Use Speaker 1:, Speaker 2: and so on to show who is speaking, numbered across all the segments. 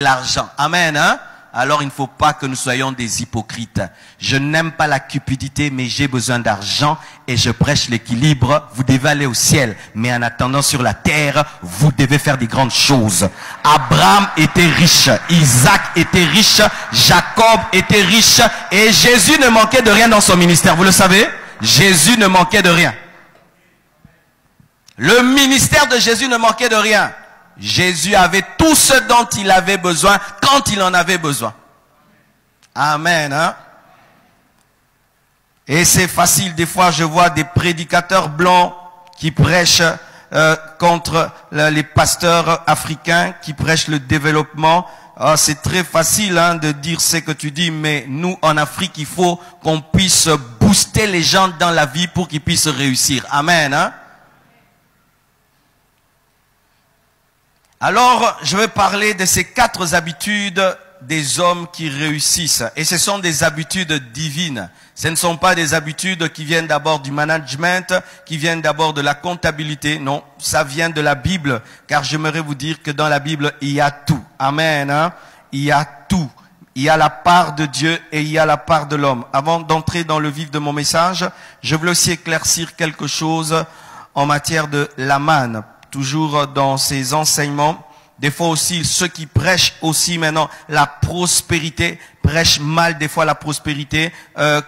Speaker 1: l'argent. Amen, hein? Alors il ne faut pas que nous soyons des hypocrites. Je n'aime pas la cupidité, mais j'ai besoin d'argent et je prêche l'équilibre. Vous devez aller au ciel, mais en attendant sur la terre, vous devez faire des grandes choses. Abraham était riche, Isaac était riche, Jacob était riche et Jésus ne manquait de rien dans son ministère. Vous le savez? Jésus ne manquait de rien. Le ministère de Jésus ne manquait de rien. Jésus avait tout ce dont il avait besoin quand il en avait besoin. Amen. Hein? Et c'est facile. Des fois, je vois des prédicateurs blancs qui prêchent contre les pasteurs africains, qui prêchent le développement. C'est très facile hein, de dire ce que tu dis, mais nous, en Afrique, il faut qu'on puisse booster les gens dans la vie pour qu'ils puissent réussir. Amen. Hein? Alors, je vais parler de ces 4 habitudes des hommes qui réussissent. Et ce sont des habitudes divines. Ce ne sont pas des habitudes qui viennent d'abord du management, qui viennent d'abord de la comptabilité. Non, ça vient de la Bible. Car j'aimerais vous dire que dans la Bible, il y a tout. Amen. Hein? Il y a tout. Il y a la part de Dieu et il y a la part de l'homme. Avant d'entrer dans le vif de mon message, je voulais aussi éclaircir quelque chose en matière de la manne. Toujours dans ces enseignements, des fois aussi ceux qui prêchent aussi maintenant la prospérité, prêchent mal des fois la prospérité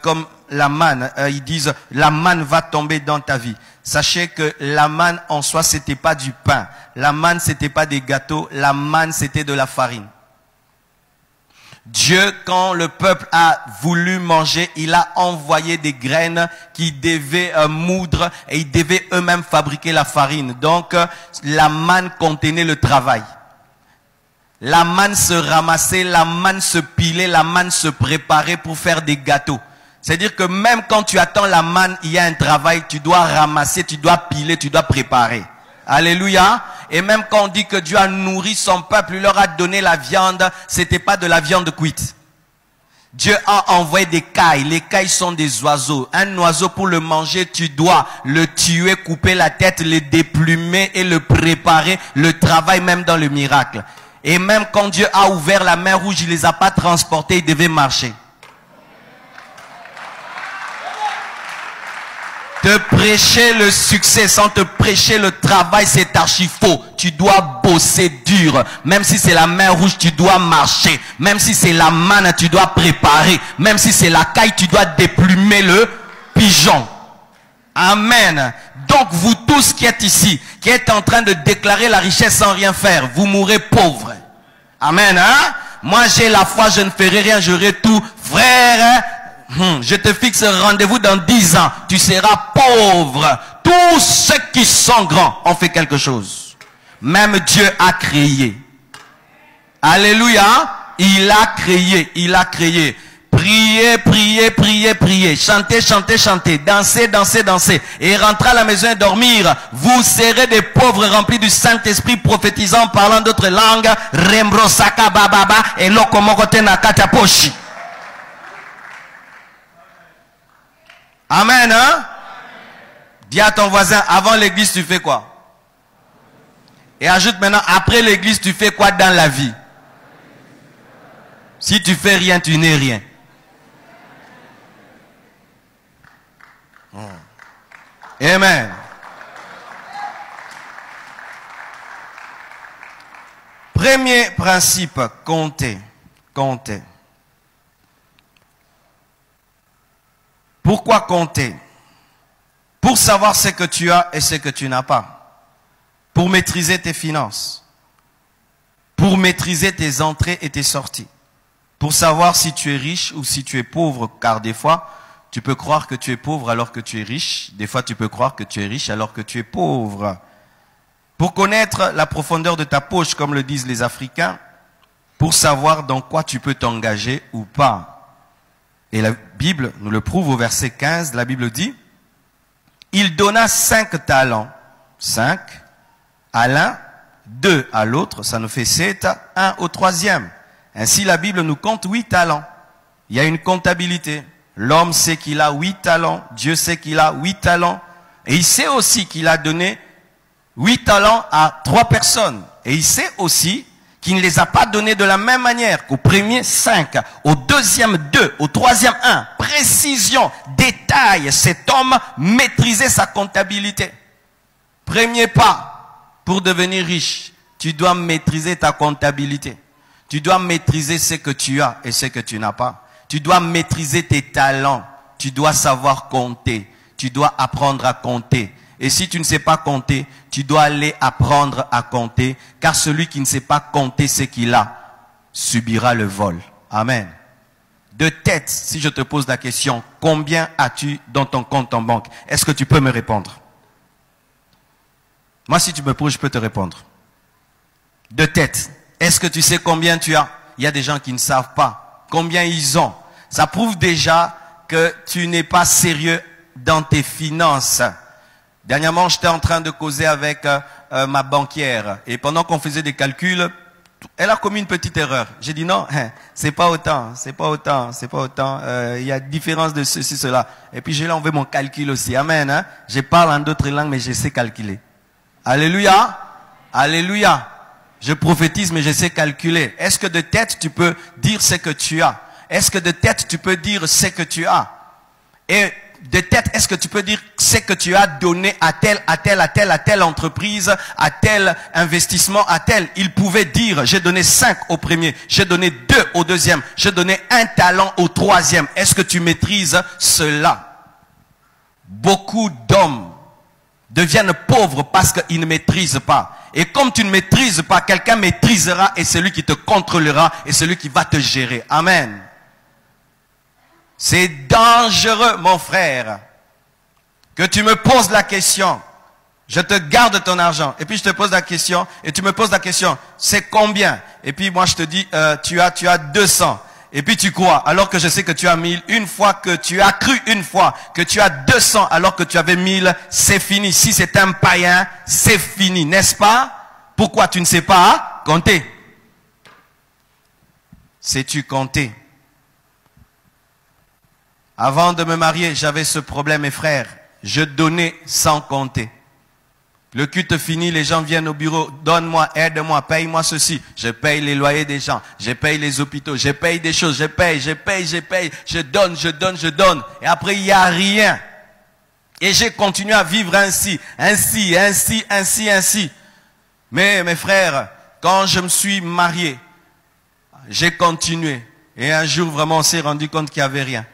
Speaker 1: comme la manne. Ils disent la manne va tomber dans ta vie. Sachez que la manne en soi c'était pas du pain, la manne c'était pas des gâteaux, la manne c'était de la farine. Dieu, quand le peuple a voulu manger, il a envoyé des graines qui devaient moudre et ils devaient eux-mêmes fabriquer la farine. Donc, la manne contenait le travail. La manne se ramassait, la manne se pilait, la manne se préparait pour faire des gâteaux. C'est-à-dire que même quand tu attends la manne, il y a un travail, tu dois ramasser, tu dois piler, tu dois préparer. Alléluia. Et même quand on dit que Dieu a nourri son peuple, il leur a donné la viande, c'était pas de la viande cuite. Dieu a envoyé des cailles. Les cailles sont des oiseaux. Un oiseau, pour le manger, tu dois le tuer, couper la tête, le déplumer et le préparer. Le travail même dans le miracle. Et même quand Dieu a ouvert la mer rouge, il les a pas transportés, ils devaient marcher. Te prêcher le succès sans te prêcher le travail, c'est archi faux. Tu dois bosser dur. Même si c'est la mer rouge, tu dois marcher. Même si c'est la manne, tu dois préparer. Même si c'est la caille, tu dois déplumer le pigeon. Amen. Donc vous tous qui êtes ici, qui êtes en train de déclarer la richesse sans rien faire, vous mourrez pauvres. Amen. Hein? Moi j'ai la foi, je ne ferai rien, j'aurai tout. Frère, je te fixe un rendez-vous dans 10 ans. Tu seras pauvre. Tous ceux qui sont grands ont fait quelque chose. Même Dieu a créé. Alléluia. Il a créé. Il a créé. Priez, priez, priez, priez. Chantez, chantez, chantez. Dansez, dansez, dansez. Et rentrez à la maison et dormir. Vous serez des pauvres remplis du Saint-Esprit, prophétisant, parlant d'autres langues. Rembro saka bababa et lokomokote nakata poshi. Amen, hein? Dis à ton voisin, avant l'église, tu fais quoi? Et ajoute maintenant, après l'église, tu fais quoi dans la vie? Si tu fais rien, tu n'es rien. Amen. Premier principe, compter. Compter. Pourquoi compter? Pour savoir ce que tu as et ce que tu n'as pas. Pour maîtriser tes finances. Pour maîtriser tes entrées et tes sorties. Pour savoir si tu es riche ou si tu es pauvre. Car des fois, tu peux croire que tu es pauvre alors que tu es riche. Des fois, tu peux croire que tu es riche alors que tu es pauvre. Pour connaître la profondeur de ta poche, comme le disent les Africains. Pour savoir dans quoi tu peux t'engager ou pas. Et la Bible nous le prouve au verset 15, la Bible dit, il donna 5 talents, 5 à l'un, 2 à l'autre, ça nous fait 7, 1 au troisième. Ainsi la Bible nous compte 8 talents. Il y a une comptabilité. L'homme sait qu'il a 8 talents, Dieu sait qu'il a 8 talents. Et il sait aussi qu'il a donné 8 talents à 3 personnes. Et il sait aussi qui ne les a pas donnés de la même manière qu'au premier 5, au deuxième 2, au troisième 1. Précision, détail, cet homme maîtrisait sa comptabilité. Premier pas pour devenir riche, tu dois maîtriser ta comptabilité. Tu dois maîtriser ce que tu as et ce que tu n'as pas. Tu dois maîtriser tes talents. Tu dois savoir compter. Tu dois apprendre à compter. Et si tu ne sais pas compter, tu dois aller apprendre à compter. Car celui qui ne sait pas compter ce qu'il a, subira le vol. Amen. De tête, si je te pose la question, combien as-tu dans ton compte en banque? Est-ce que tu peux me répondre? Moi, si tu me poses, je peux te répondre. De tête, est-ce que tu sais combien tu as? Il y a des gens qui ne savent pas combien ils ont. Ça prouve déjà que tu n'es pas sérieux dans tes finances. Dernièrement, j'étais en train de causer avec ma banquière. Et pendant qu'on faisait des calculs, elle a commis une petite erreur. J'ai dit non, c'est pas autant, c'est pas autant, c'est pas autant. Il y a différence de ceci, cela. Et puis je lui ai envoyé mon calcul aussi. Amen. Hein? Je parle en d'autres langues, mais je sais calculer. Alléluia. Alléluia. Je prophétise, mais je sais calculer. Est-ce que de tête, tu peux dire ce que tu as? Est-ce que de tête, tu peux dire ce que tu as? Et de tête, est-ce que tu peux dire ce que tu as donné à telle entreprise, à tel investissement, à tel? Il pouvait dire, j'ai donné 5 au premier, j'ai donné 2 au deuxième, j'ai donné 1 talent au troisième. Est-ce que tu maîtrises cela? Beaucoup d'hommes deviennent pauvres parce qu'ils ne maîtrisent pas. Et comme tu ne maîtrises pas, quelqu'un maîtrisera et celui qui te contrôlera et celui qui va te gérer. Amen. C'est dangereux, mon frère, que tu me poses la question. Je te garde ton argent. Et puis je te pose la question. Et tu me poses la question. C'est combien? Et puis moi je te dis, tu as 200. Et puis tu crois, alors que je sais que tu as 1000, une fois que tu as cru une fois que tu as 200 alors que tu avais 1000, c'est fini. Si c'est un païen, c'est fini, n'est-ce pas? Pourquoi tu ne sais pas compter? Sais-tu compter? Avant de me marier, j'avais ce problème, mes frères. Je donnais sans compter. Le culte fini, les gens viennent au bureau, donne-moi, aide-moi, paye-moi ceci. Je paye les loyers des gens, je paye les hôpitaux, je paye des choses, je paye, je donne. Et après, il n'y a rien. Et j'ai continué à vivre ainsi. Mais mes frères, quand je me suis marié, j'ai continué. Et un jour, vraiment, on s'est rendu compte qu'il n'y avait rien.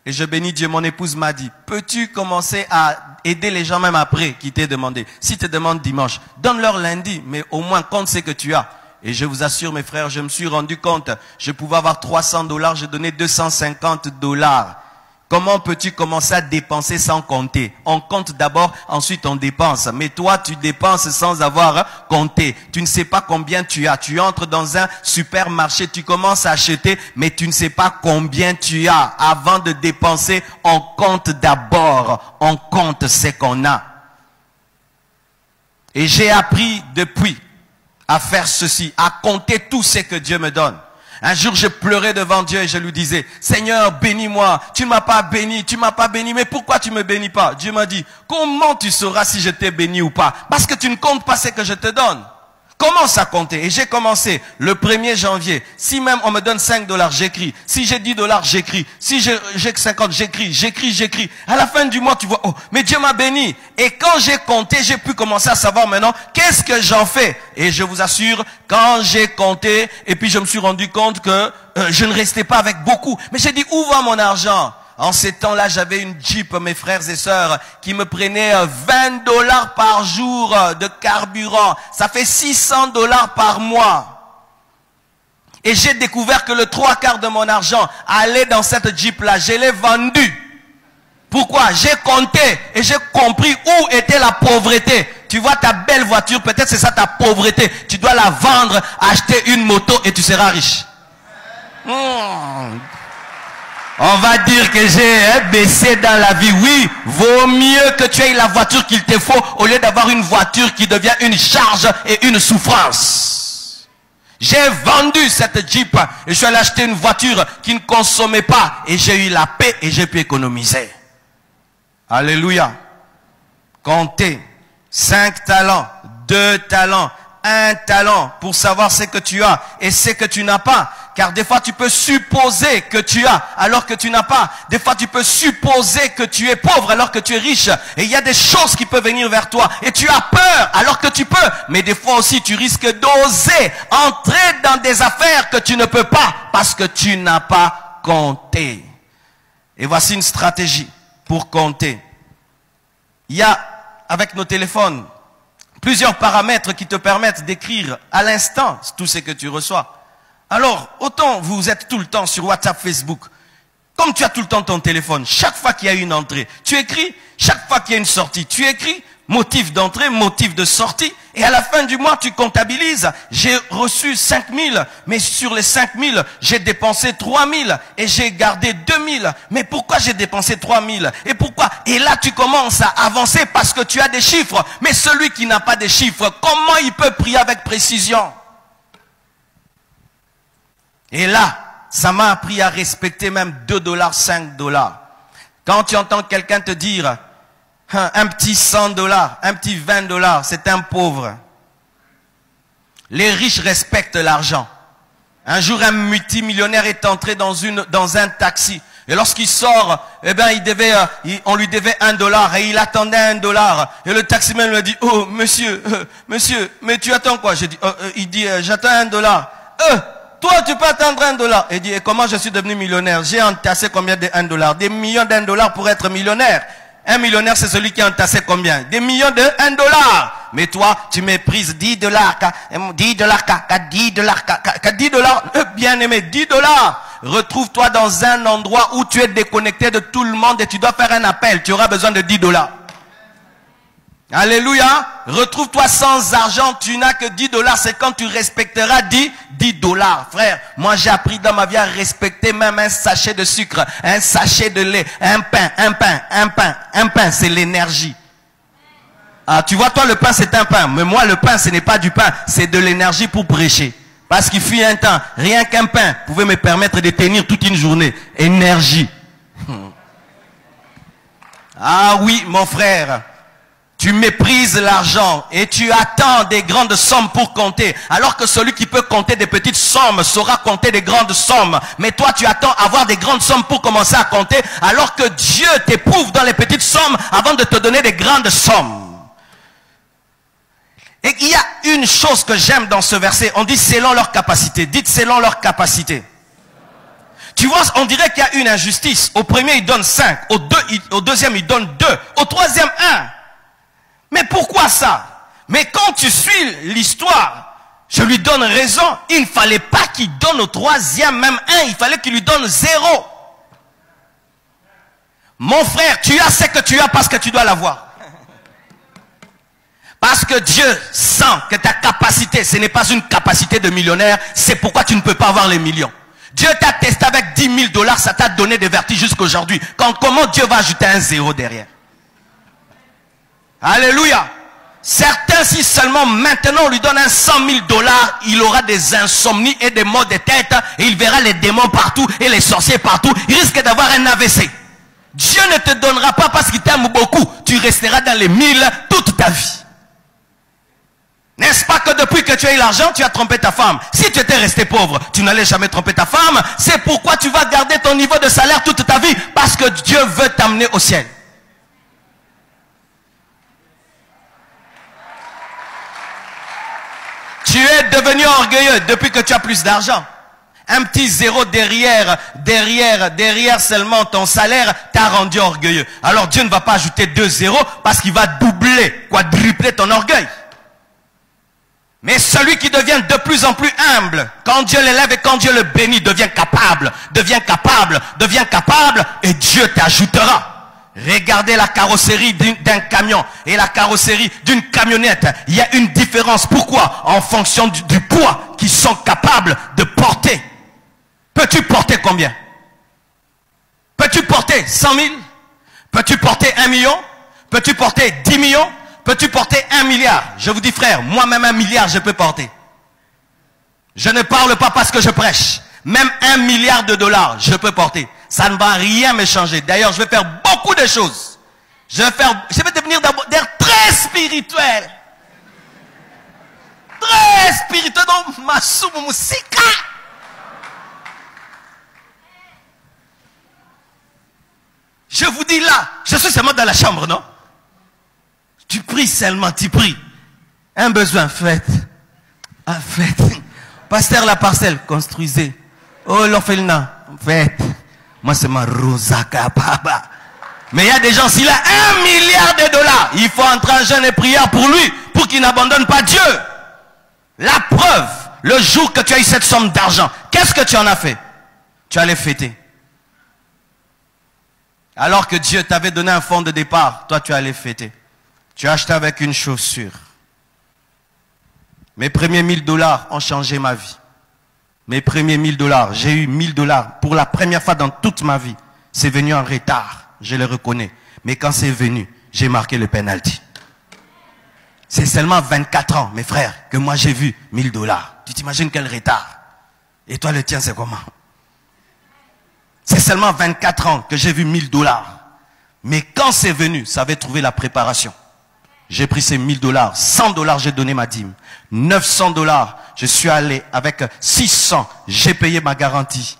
Speaker 1: Et je bénis Dieu, mon épouse m'a dit, peux-tu commencer à aider les gens même après qui t'aient demandé? Si te demandent dimanche, donne-leur lundi, mais au moins compte ce que tu as. Et je vous assure, mes frères, je me suis rendu compte, je pouvais avoir $300, je donnais $250. Comment peux-tu commencer à dépenser sans compter? On compte d'abord, ensuite on dépense. Mais toi, tu dépenses sans avoir compté. Tu ne sais pas combien tu as. Tu entres dans un supermarché, tu commences à acheter, mais tu ne sais pas combien tu as. Avant de dépenser, on compte d'abord. On compte ce qu'on a. Et j'ai appris depuis à faire ceci, à compter tout ce que Dieu me donne. Un jour, je pleurais devant Dieu et je lui disais, Seigneur, bénis-moi. Tu ne m'as pas béni, mais pourquoi tu ne me bénis pas? Dieu m'a dit, comment tu sauras si je t'ai béni ou pas? Parce que tu ne comptes pas ce que je te donne. Commence à compter. Et j'ai commencé le 1er janvier. Si même on me donne $5, j'écris. Si j'ai $10, j'écris. Si j'ai 50, j'écris. À la fin du mois, tu vois, oh, mais Dieu m'a béni. Et quand j'ai compté, j'ai pu commencer à savoir maintenant qu'est-ce que j'en fais. Et je vous assure, quand j'ai compté, et puis je me suis rendu compte que je ne restais pas avec beaucoup. Mais j'ai dit, où va mon argent? En ces temps-là, j'avais une Jeep, mes frères et sœurs, qui me prenait $20 par jour de carburant. Ça fait $600 par mois. Et j'ai découvert que le 3/4 de mon argent allait dans cette Jeep-là. Je l'ai vendue. Pourquoi? J'ai compté et j'ai compris où était la pauvreté. Tu vois ta belle voiture, peut-être c'est ça ta pauvreté. Tu dois la vendre, acheter une moto et tu seras riche. On va dire que j'ai baissé dans la vie. Oui, vaut mieux que tu aies la voiture qu'il te faut au lieu d'avoir une voiture qui devient une charge et une souffrance. J'ai vendu cette Jeep et je suis allé acheter une voiture qui ne consommait pas et j'ai eu la paix et j'ai pu économiser. Alléluia. Comptez 5 talents, 2 talents, un talent pour savoir ce que tu as et ce que tu n'as pas. Car des fois, tu peux supposer que tu as alors que tu n'as pas. Des fois, tu peux supposer que tu es pauvre alors que tu es riche. Et il y a des choses qui peuvent venir vers toi. Et tu as peur alors que tu peux. Mais des fois aussi, tu risques d'oser entrer dans des affaires que tu ne peux pas parce que tu n'as pas compté. Et voici une stratégie pour compter. Il y a, avec nos téléphones, plusieurs paramètres qui te permettent d'écrire à l'instant tout ce que tu reçois. Alors, autant vous êtes tout le temps sur WhatsApp, Facebook, comme tu as tout le temps ton téléphone, chaque fois qu'il y a une entrée, tu écris, chaque fois qu'il y a une sortie, tu écris, motif d'entrée, motif de sortie, et à la fin du mois, tu comptabilises. J'ai reçu 5 000, mais sur les 5 000, j'ai dépensé 3 000, et j'ai gardé 2 000. Mais pourquoi j'ai dépensé 3 000? Et pourquoi? Et là, tu commences à avancer parce que tu as des chiffres. Mais celui qui n'a pas de chiffres, comment il peut prier avec précision? Et là, ça m'a appris à respecter même 2 $, 5 $. Quand tu entends quelqu'un te dire, un petit 100 $, un petit 20 $, c'est un pauvre. Les riches respectent l'argent. Un jour, un multimillionnaire est entré dans un taxi. Et lorsqu'il sort, eh ben, on lui devait 1 $ et il attendait 1 $. Et le taximan lui a dit, oh, monsieur, mais tu attends quoi? Il dit, j'attends 1 $. Toi, tu peux attendre 1 $. Il dit, et comment je suis devenu millionnaire? J'ai entassé combien de 1 $? Des millions d'1 $ pour être millionnaire. Un millionnaire, c'est celui qui a entassé combien? Des millions de 1 $. Mais toi, tu méprises 10 $, 10 $, 10 $, 10 $. Bien aimé, 10 $. Retrouve-toi dans un endroit où tu es déconnecté de tout le monde et tu dois faire un appel. Tu auras besoin de 10 $. Alléluia. Retrouve-toi sans argent, tu n'as que 10 $. C'est quand tu respecteras 10 $. Frère, moi j'ai appris dans ma vie à respecter même un sachet de sucre, un sachet de lait, un pain, c'est l'énergie. Ah, tu vois, toi le pain c'est un pain, mais moi le pain ce n'est pas du pain, c'est de l'énergie pour prêcher. Parce qu'il fut un temps, rien qu'un pain pouvait me permettre de tenir toute une journée. Énergie. Ah oui, mon frère. Tu méprises l'argent et tu attends des grandes sommes pour compter. Alors que celui qui peut compter des petites sommes saura compter des grandes sommes. Mais toi, tu attends avoir des grandes sommes pour commencer à compter. Alors que Dieu t'éprouve dans les petites sommes avant de te donner des grandes sommes. Et il y a une chose que j'aime dans ce verset. On dit selon leur capacité. Dites selon leur capacité. Tu vois, on dirait qu'il y a une injustice. Au premier, il donne 5. Au deuxième, il donne 2. Au troisième, 1. Mais pourquoi ça? Mais quand tu suis l'histoire, je lui donne raison. Il ne fallait pas qu'il donne au troisième, même 1. Il fallait qu'il lui donne 0. Mon frère, tu as ce que tu as parce que tu dois l'avoir. Parce que Dieu sent que ta capacité, ce n'est pas une capacité de millionnaire. C'est pourquoi tu ne peux pas avoir les millions. Dieu t'a testé avec 10 000 $, ça t'a donné des vertiges jusqu'aujourd'hui. Comment Dieu va ajouter un 0 derrière? Alléluia. Certains, si seulement maintenant on lui donne un 100 000 $, il aura des insomnies et des maux de tête et il verra les démons partout et les sorciers partout. Il risque d'avoir un AVC. Dieu ne te donnera pas parce qu'il t'aime beaucoup. Tu resteras dans les 1000 toute ta vie. N'est-ce pas que depuis que tu as eu l'argent, tu as trompé ta femme? Si tu étais resté pauvre, tu n'allais jamais tromper ta femme. C'est pourquoi tu vas garder ton niveau de salaire toute ta vie. Parce que Dieu veut t'amener au ciel. Tu es devenu orgueilleux depuis que tu as plus d'argent. Un petit 0 derrière seulement ton salaire t'a rendu orgueilleux. Alors Dieu ne va pas ajouter 2 0 parce qu'il va doubler, quadrupler ton orgueil. Mais celui qui devient de plus en plus humble, quand Dieu l'élève et quand Dieu le bénit, devient capable, et Dieu t'ajoutera. Regardez la carrosserie d'un camion et la carrosserie d'une camionnette. Il y a une différence. Pourquoi? En fonction du poids qu'ils sont capables de porter. Peux-tu porter combien? Peux-tu porter 100 000? Peux-tu porter 1 million? Peux-tu porter 10 millions? Peux-tu porter 1 milliard? Je vous dis frère, moi-même 1 milliard je peux porter. Je ne parle pas parce que je prêche. Même 1 milliard de $, je peux porter. Ça ne va rien me changer. D'ailleurs, je vais faire beaucoup de choses. Je vais devenir d'abord très spirituel. très spirituel dans Masumu Musika. Je vous dis là, je suis seulement dans la chambre, non? Tu pries seulement, tu pries. Un besoin, faites. Ah, faites. Pasteur la parcelle, construisez. Oh, l'orphelinat, faites. Moi, c'est ma Rosaka Baba. Mais il y a des gens, s'il a 1 milliard de dollars, il faut entrer en jeûne et prière pour lui, pour qu'il n'abandonne pas Dieu. La preuve, le jour que tu as eu cette somme d'argent, qu'est-ce que tu en as fait? Tu allais fêter. Alors que Dieu t'avait donné un fonds de départ, toi tu allais fêter. Tu as acheté avec une chaussure. Mes premiers 1000 dollars ont changé ma vie. Mes premiers 1000 dollars, j'ai eu 1000 dollars pour la première fois dans toute ma vie. C'est venu en retard, je le reconnais. Mais quand c'est venu, j'ai marqué le penalty. C'est seulement 24 ans, mes frères, que moi j'ai vu 1000 dollars. Tu t'imagines quel retard? Et toi le tien c'est comment? C'est seulement 24 ans que j'ai vu 1000 dollars. Mais quand c'est venu, ça avait trouvé la préparation. J'ai pris ces 1000 dollars. 100 dollars, j'ai donné ma dîme. 900 dollars, je suis allé avec 600. J'ai payé ma garantie.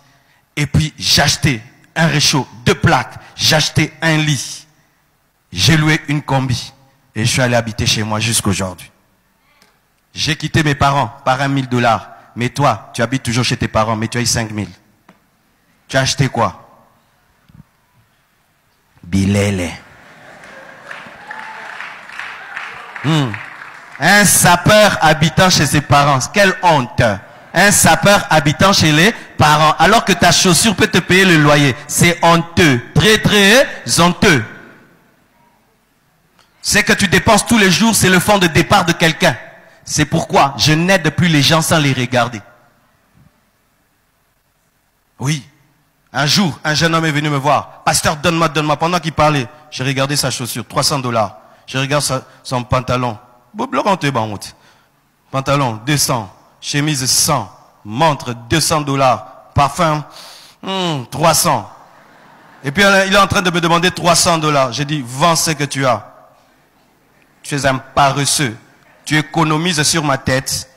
Speaker 1: Et puis, j'ai acheté un réchaud, 2 plaques. J'ai acheté un lit. J'ai loué une combi. Et je suis allé habiter chez moi jusqu'aujourd'hui. J'ai quitté mes parents par 1000 dollars. Mais toi, tu habites toujours chez tes parents, mais tu as eu 5000. Tu as acheté quoi? Bilele. Un sapeur habitant chez ses parents. Quelle honte. Un sapeur habitant chez les parents. Alors que ta chaussure peut te payer le loyer. C'est honteux. Très très honteux. C'est que tu dépenses tous les jours, c'est le fonds de départ de quelqu'un. C'est pourquoi je n'aide plus les gens sans les regarder. Oui. Un jour, un jeune homme est venu me voir. Pasteur, donne-moi, donne-moi. Pendant qu'il parlait, j'ai regardé sa chaussure, 300 dollars. Je regarde son pantalon. Pantalon, 200. Chemise, 100. Montre, 200 dollars. Parfum, 300. Et puis, il est en train de me demander 300 dollars. J'ai dit, vends ce que tu as. Tu es un paresseux. Tu économises sur ma tête.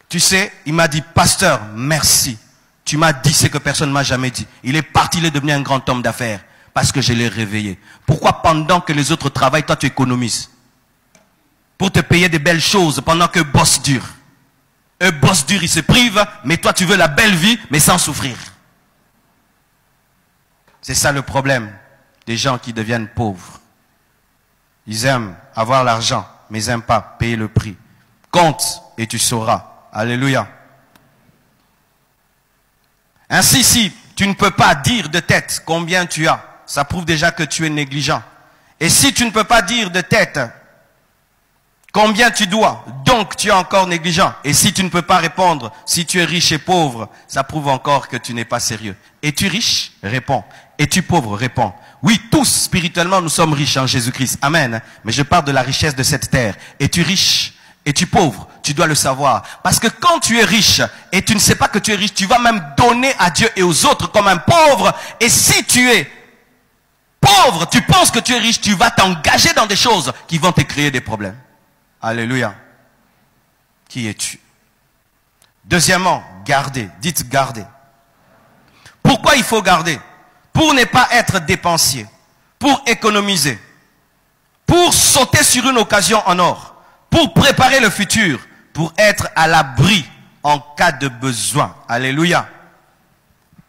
Speaker 1: Tu sais, il m'a dit, pasteur, merci. Tu m'as dit ce que personne ne m'a jamais dit. Il est parti, il est devenu un grand homme d'affaires. Parce que je l'ai réveillé. Pourquoi pendant que les autres travaillent, toi tu économises? Pour te payer des belles choses pendant que boss dur. Eux boss dur, ils se privent, mais toi tu veux la belle vie, mais sans souffrir. C'est ça le problème des gens qui deviennent pauvres. Ils aiment avoir l'argent, mais ils n'aiment pas payer le prix. Compte et tu sauras. Alléluia. Ainsi, si tu ne peux pas dire de tête combien tu as, ça prouve déjà que tu es négligent. Et si tu ne peux pas dire de tête combien tu dois, donc tu es encore négligent. Et si tu ne peux pas répondre si tu es riche et pauvre, ça prouve encore que tu n'es pas sérieux. Es-tu riche? Réponds. Es-tu pauvre? Réponds. Oui, tous, spirituellement, nous sommes riches en Jésus-Christ. Amen. Mais je parle de la richesse de cette terre. Es-tu riche? Es-tu pauvre? Tu dois le savoir. Parce que quand tu es riche et tu ne sais pas que tu es riche, tu vas même donner à Dieu et aux autres comme un pauvre. Et si tu es pauvre, tu penses que tu es riche, tu vas t'engager dans des choses qui vont te créer des problèmes. Alléluia. Qui es-tu? Deuxièmement, garder. Dites garder. Pourquoi il faut garder? Pour ne pas être dépensier. Pour économiser. Pour sauter sur une occasion en or. Pour préparer le futur, pour être à l'abri en cas de besoin. Alléluia.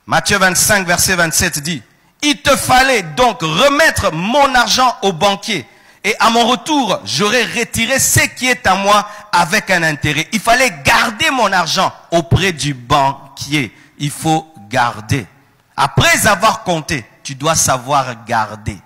Speaker 1: Matthieu 25, verset 27 dit, « Il te fallait donc remettre mon argent au banquier, et à mon retour, j'aurais retiré ce qui est à moi avec un intérêt. » Il fallait garder mon argent auprès du banquier. Il faut garder. Après avoir compté, tu dois savoir garder.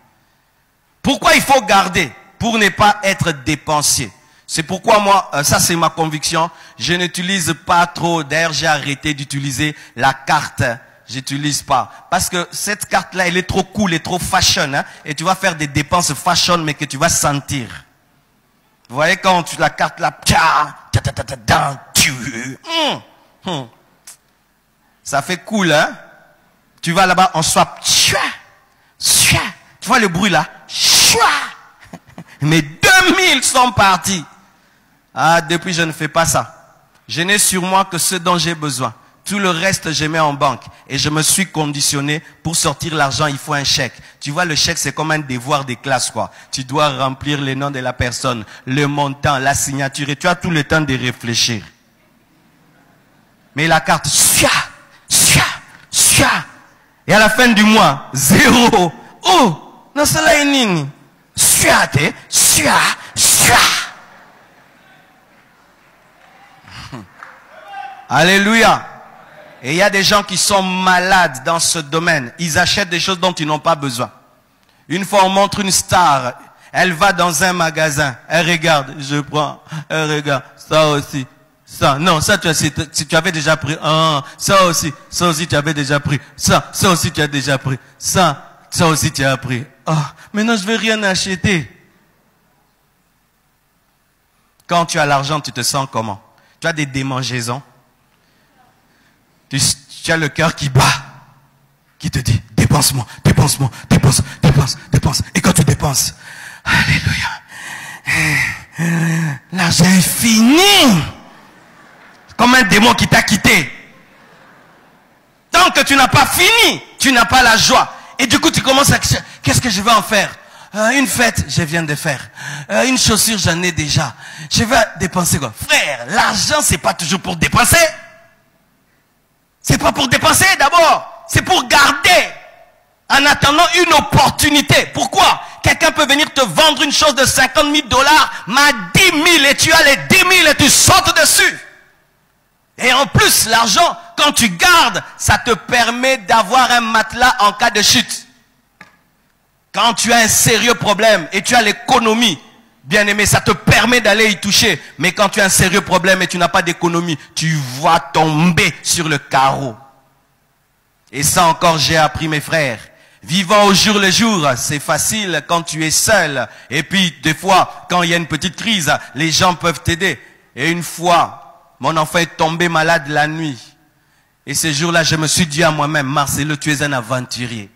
Speaker 1: Pourquoi il faut garder? Pour ne pas être dépensier. C'est pourquoi moi, ça c'est ma conviction, je n'utilise pas trop, d'ailleurs j'ai arrêté d'utiliser la carte, j'utilise pas. Parce que cette carte-là, elle est trop cool, elle est trop fashion, hein, et tu vas faire des dépenses fashion, mais que tu vas sentir. Vous voyez quand tu la carte là, ça fait cool, hein. Tu vas là-bas, on swap, tu vois le bruit là, mais 2 2000 sont partis. Ah, depuis, je ne fais pas ça. Je n'ai sur moi que ce dont j'ai besoin. Tout le reste, je mets en banque. Et je me suis conditionné, pour sortir l'argent, il faut un chèque. Tu vois, le chèque, c'est comme un devoir des classes, quoi. Tu dois remplir les noms de la personne, le montant, la signature, et tu as tout le temps de réfléchir. Mais la carte, et à la fin du mois, 0. Oh, non, c'est là une ligne. Alléluia. Et il y a des gens qui sont malades dans ce domaine. Ils achètent des choses dont ils n'ont pas besoin. Une fois, on montre une star. Elle va dans un magasin. Elle regarde. Je prends. Elle regarde. Ça aussi. Ça. Non, ça, tu avais déjà pris. Ah, ça aussi tu avais déjà pris. Ça aussi, tu as déjà pris. Ça aussi, tu as pris. Ah, maintenant, je ne vais rien acheter. Quand tu as l'argent, tu te sens comment? Tu as des démangeaisons. Tu as le cœur qui bat, qui te dit, dépense-moi, dépense. Et quand tu dépenses, alléluia, l'argent est fini. Comme un démon qui t'a quitté. Tant que tu n'as pas fini, tu n'as pas la joie. Et du coup, tu commences à, qu'est-ce que je vais en faire? Une fête, je viens de faire. Une chaussure, j'en ai déjà. Je vais dépenser quoi? Frère, l'argent, c'est pas toujours pour dépenser. C'est pas pour dépenser d'abord, c'est pour garder en attendant une opportunité. Pourquoi? Quelqu'un peut venir te vendre une chose de 50 000 $, mais 10 000 et tu as les 10 000 et tu sautes dessus. Et en plus, l'argent, quand tu gardes, ça te permet d'avoir un matelas en cas de chute. Quand tu as un sérieux problème et tu as l'économie, bien aimé, ça te permet d'aller y toucher. Mais quand tu as un sérieux problème et tu n'as pas d'économie, tu vas tomber sur le carreau. Et ça encore, j'ai appris mes frères. Vivant au jour le jour, c'est facile quand tu es seul. Et puis, des fois, quand il y a une petite crise, les gens peuvent t'aider. Et une fois, mon enfant est tombé malade la nuit. Et ce jour-là, je me suis dit à moi-même, Marcelo, tu es un aventurier.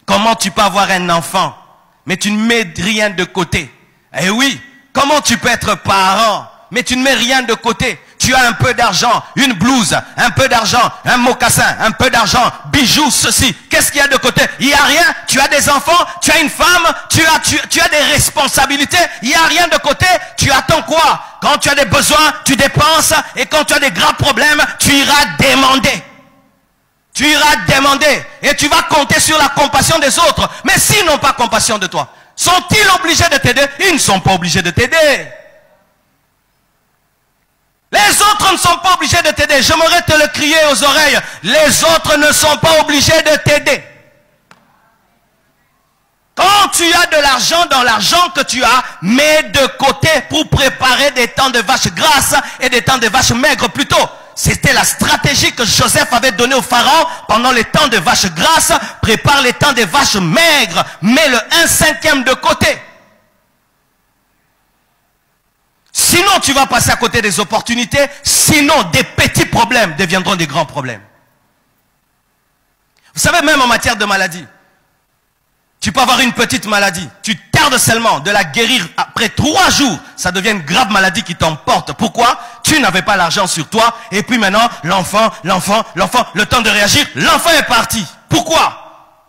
Speaker 1: Comment tu peux avoir un enfant, mais tu ne mets rien de côté? Eh oui, comment tu peux être parent, mais tu ne mets rien de côté? Tu as un peu d'argent, une blouse, un peu d'argent, un mocassin, un peu d'argent, bijoux, ceci. Qu'est-ce qu'il y a de côté? Il n'y a rien. Tu as des enfants, tu as une femme, tu as des responsabilités. Il n'y a rien de côté. Tu attends quoi? Quand tu as des besoins, tu dépenses. Et quand tu as des graves problèmes, tu iras demander. Tu iras demander. Et tu vas compter sur la compassion des autres. Mais s'ils n'ont pas compassion de toi, sont-ils obligés de t'aider? Ils ne sont pas obligés de t'aider. Les autres ne sont pas obligés de t'aider. J'aimerais te le crier aux oreilles. Les autres ne sont pas obligés de t'aider. Quand tu as de l'argent, dans l'argent que tu as, mets de côté pour préparer des temps de vaches grasses et des temps de vaches maigres plutôt. C'était la stratégie que Joseph avait donnée au pharaon pendant les temps de vaches grasses. Prépare les temps des vaches maigres. Mets le 1/5 de côté. Sinon, tu vas passer à côté des opportunités. Sinon, des petits problèmes deviendront des grands problèmes. Vous savez, même en matière de maladie, tu peux avoir une petite maladie. Tu tardes seulement de la guérir après 3 jours. Ça devient une grave maladie qui t'emporte. Pourquoi? Tu n'avais pas l'argent sur toi. Et puis maintenant, l'enfant, le temps de réagir, l'enfant est parti. Pourquoi?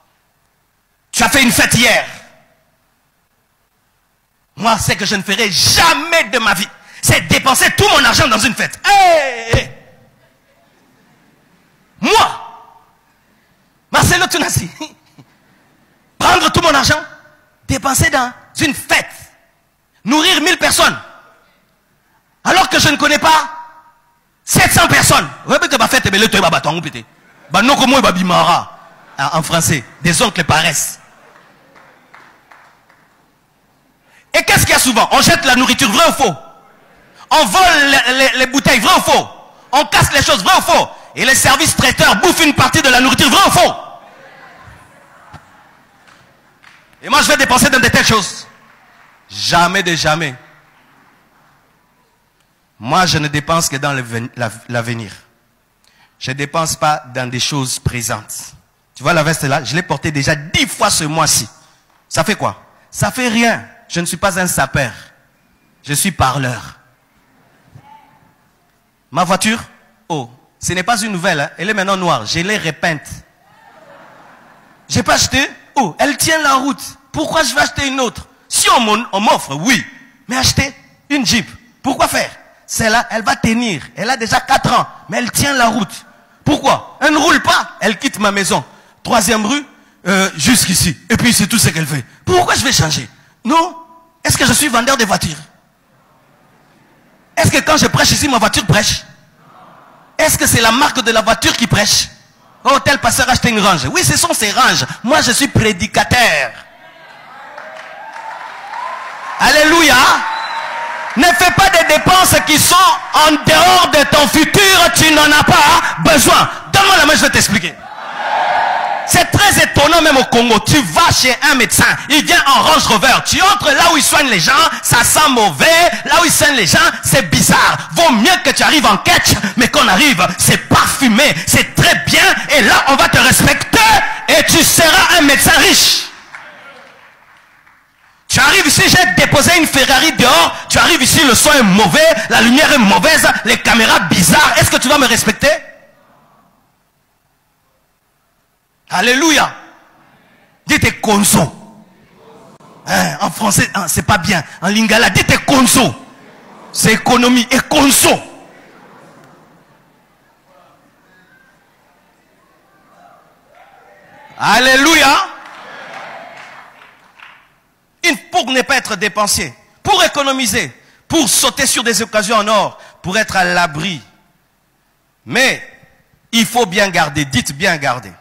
Speaker 1: Tu as fait une fête hier. Moi, c'est que je ne ferai jamais de ma vie. C'est dépenser tout mon argent dans une fête. Hey! Moi, Marcelo Tunasi, prendre tout mon argent, dépenser dans une fête, nourrir 1000 personnes, alors que je ne connais pas 700 personnes. En français, des oncles paraissent. Et qu'est-ce qu'il y a souvent? On jette la nourriture, vrai ou faux? On vole les bouteilles, vrai ou faux? On casse les choses, vrai ou faux? Et les services traiteurs bouffent une partie de la nourriture, vrai ou faux? Et moi je vais dépenser dans de telles choses. Jamais de jamais. Moi je ne dépense que dans l'avenir. Je ne dépense pas dans des choses présentes. Tu vois la veste là, je l'ai portée déjà 10 fois ce mois-ci. Ça fait quoi? Ça fait rien. Je ne suis pas un sapeur. Je suis parleur. Ma voiture, oh, ce n'est pas une nouvelle, hein. Elle est maintenant noire. Je l'ai repeinte. J'ai pas acheté. Oh, elle tient la route. Pourquoi je vais acheter une autre? Si on m'offre, oui. Mais acheter une Jeep, pourquoi faire? Celle-là, elle va tenir. Elle a déjà 4 ans, mais elle tient la route. Pourquoi? Elle ne roule pas. Elle quitte ma maison. 3e rue, jusqu'ici. Et puis c'est tout ce qu'elle fait. Pourquoi je vais changer? Non. Est-ce que je suis vendeur de voitures? Est-ce que quand je prêche ici, ma voiture prêche? Est-ce que c'est la marque de la voiture qui prêche? Oh, tel pasteur a acheté une range. Oui, ce sont ces ranges. Moi, je suis prédicateur. Alléluia. Ne fais pas des dépenses qui sont en dehors de ton futur. Tu n'en as pas besoin. Donne-moi la main, je vais t'expliquer. C'est très étonnant même au Congo. Tu vas chez un médecin, il vient en Range Rover. Tu entres là où il soigne les gens, ça sent mauvais. Là où il soigne les gens, c'est bizarre. Vaut mieux que tu arrives en catch, mais qu'on arrive, c'est parfumé, c'est très bien. Et là, on va te respecter et tu seras un médecin riche. Tu arrives ici, j'ai déposé une Ferrari dehors. Tu arrives ici, le son est mauvais, la lumière est mauvaise, les caméras bizarres. Est-ce que tu vas me respecter? Alléluia. Dites konzo. Hein, en français, hein, c'est pas bien. En lingala, dites konzo. C'est économie. Et konzo. Alléluia. Pour ne pas être dépensier, pour économiser, pour sauter sur des occasions en or, pour être à l'abri. Mais il faut bien garder, dites bien garder.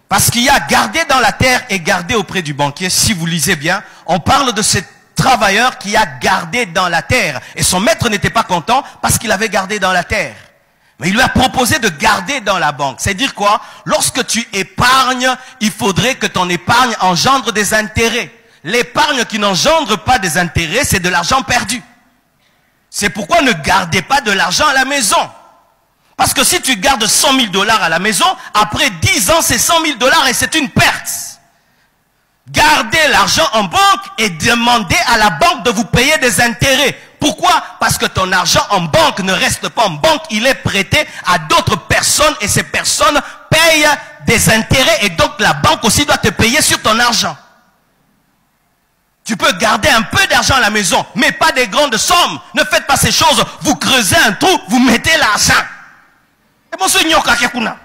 Speaker 1: Parce qu'il y a garder dans la terre et garder auprès du banquier. Si vous lisez bien, on parle de ce travailleur qui a gardé dans la terre. Et son maître n'était pas content parce qu'il avait gardé dans la terre. Mais il lui a proposé de garder dans la banque. C'est dire quoi? Lorsque tu épargnes, il faudrait que ton épargne engendre des intérêts. L'épargne qui n'engendre pas des intérêts, c'est de l'argent perdu. C'est pourquoi ne gardez pas de l'argent à la maison. Parce que si tu gardes 100 000 $ à la maison, après 10 ans, c'est 100 000 $ et c'est une perte. Gardez l'argent en banque et demandez à la banque de vous payer des intérêts. Pourquoi? Parce que ton argent en banque ne reste pas en banque, il est prêté à d'autres personnes et ces personnes payent des intérêts et donc la banque aussi doit te payer sur ton argent. Tu peux garder un peu d'argent à la maison, mais pas des grandes sommes. Ne faites pas ces choses. Vous creusez un trou, vous mettez l'argent. Et bon, c'est nyoka kekuna.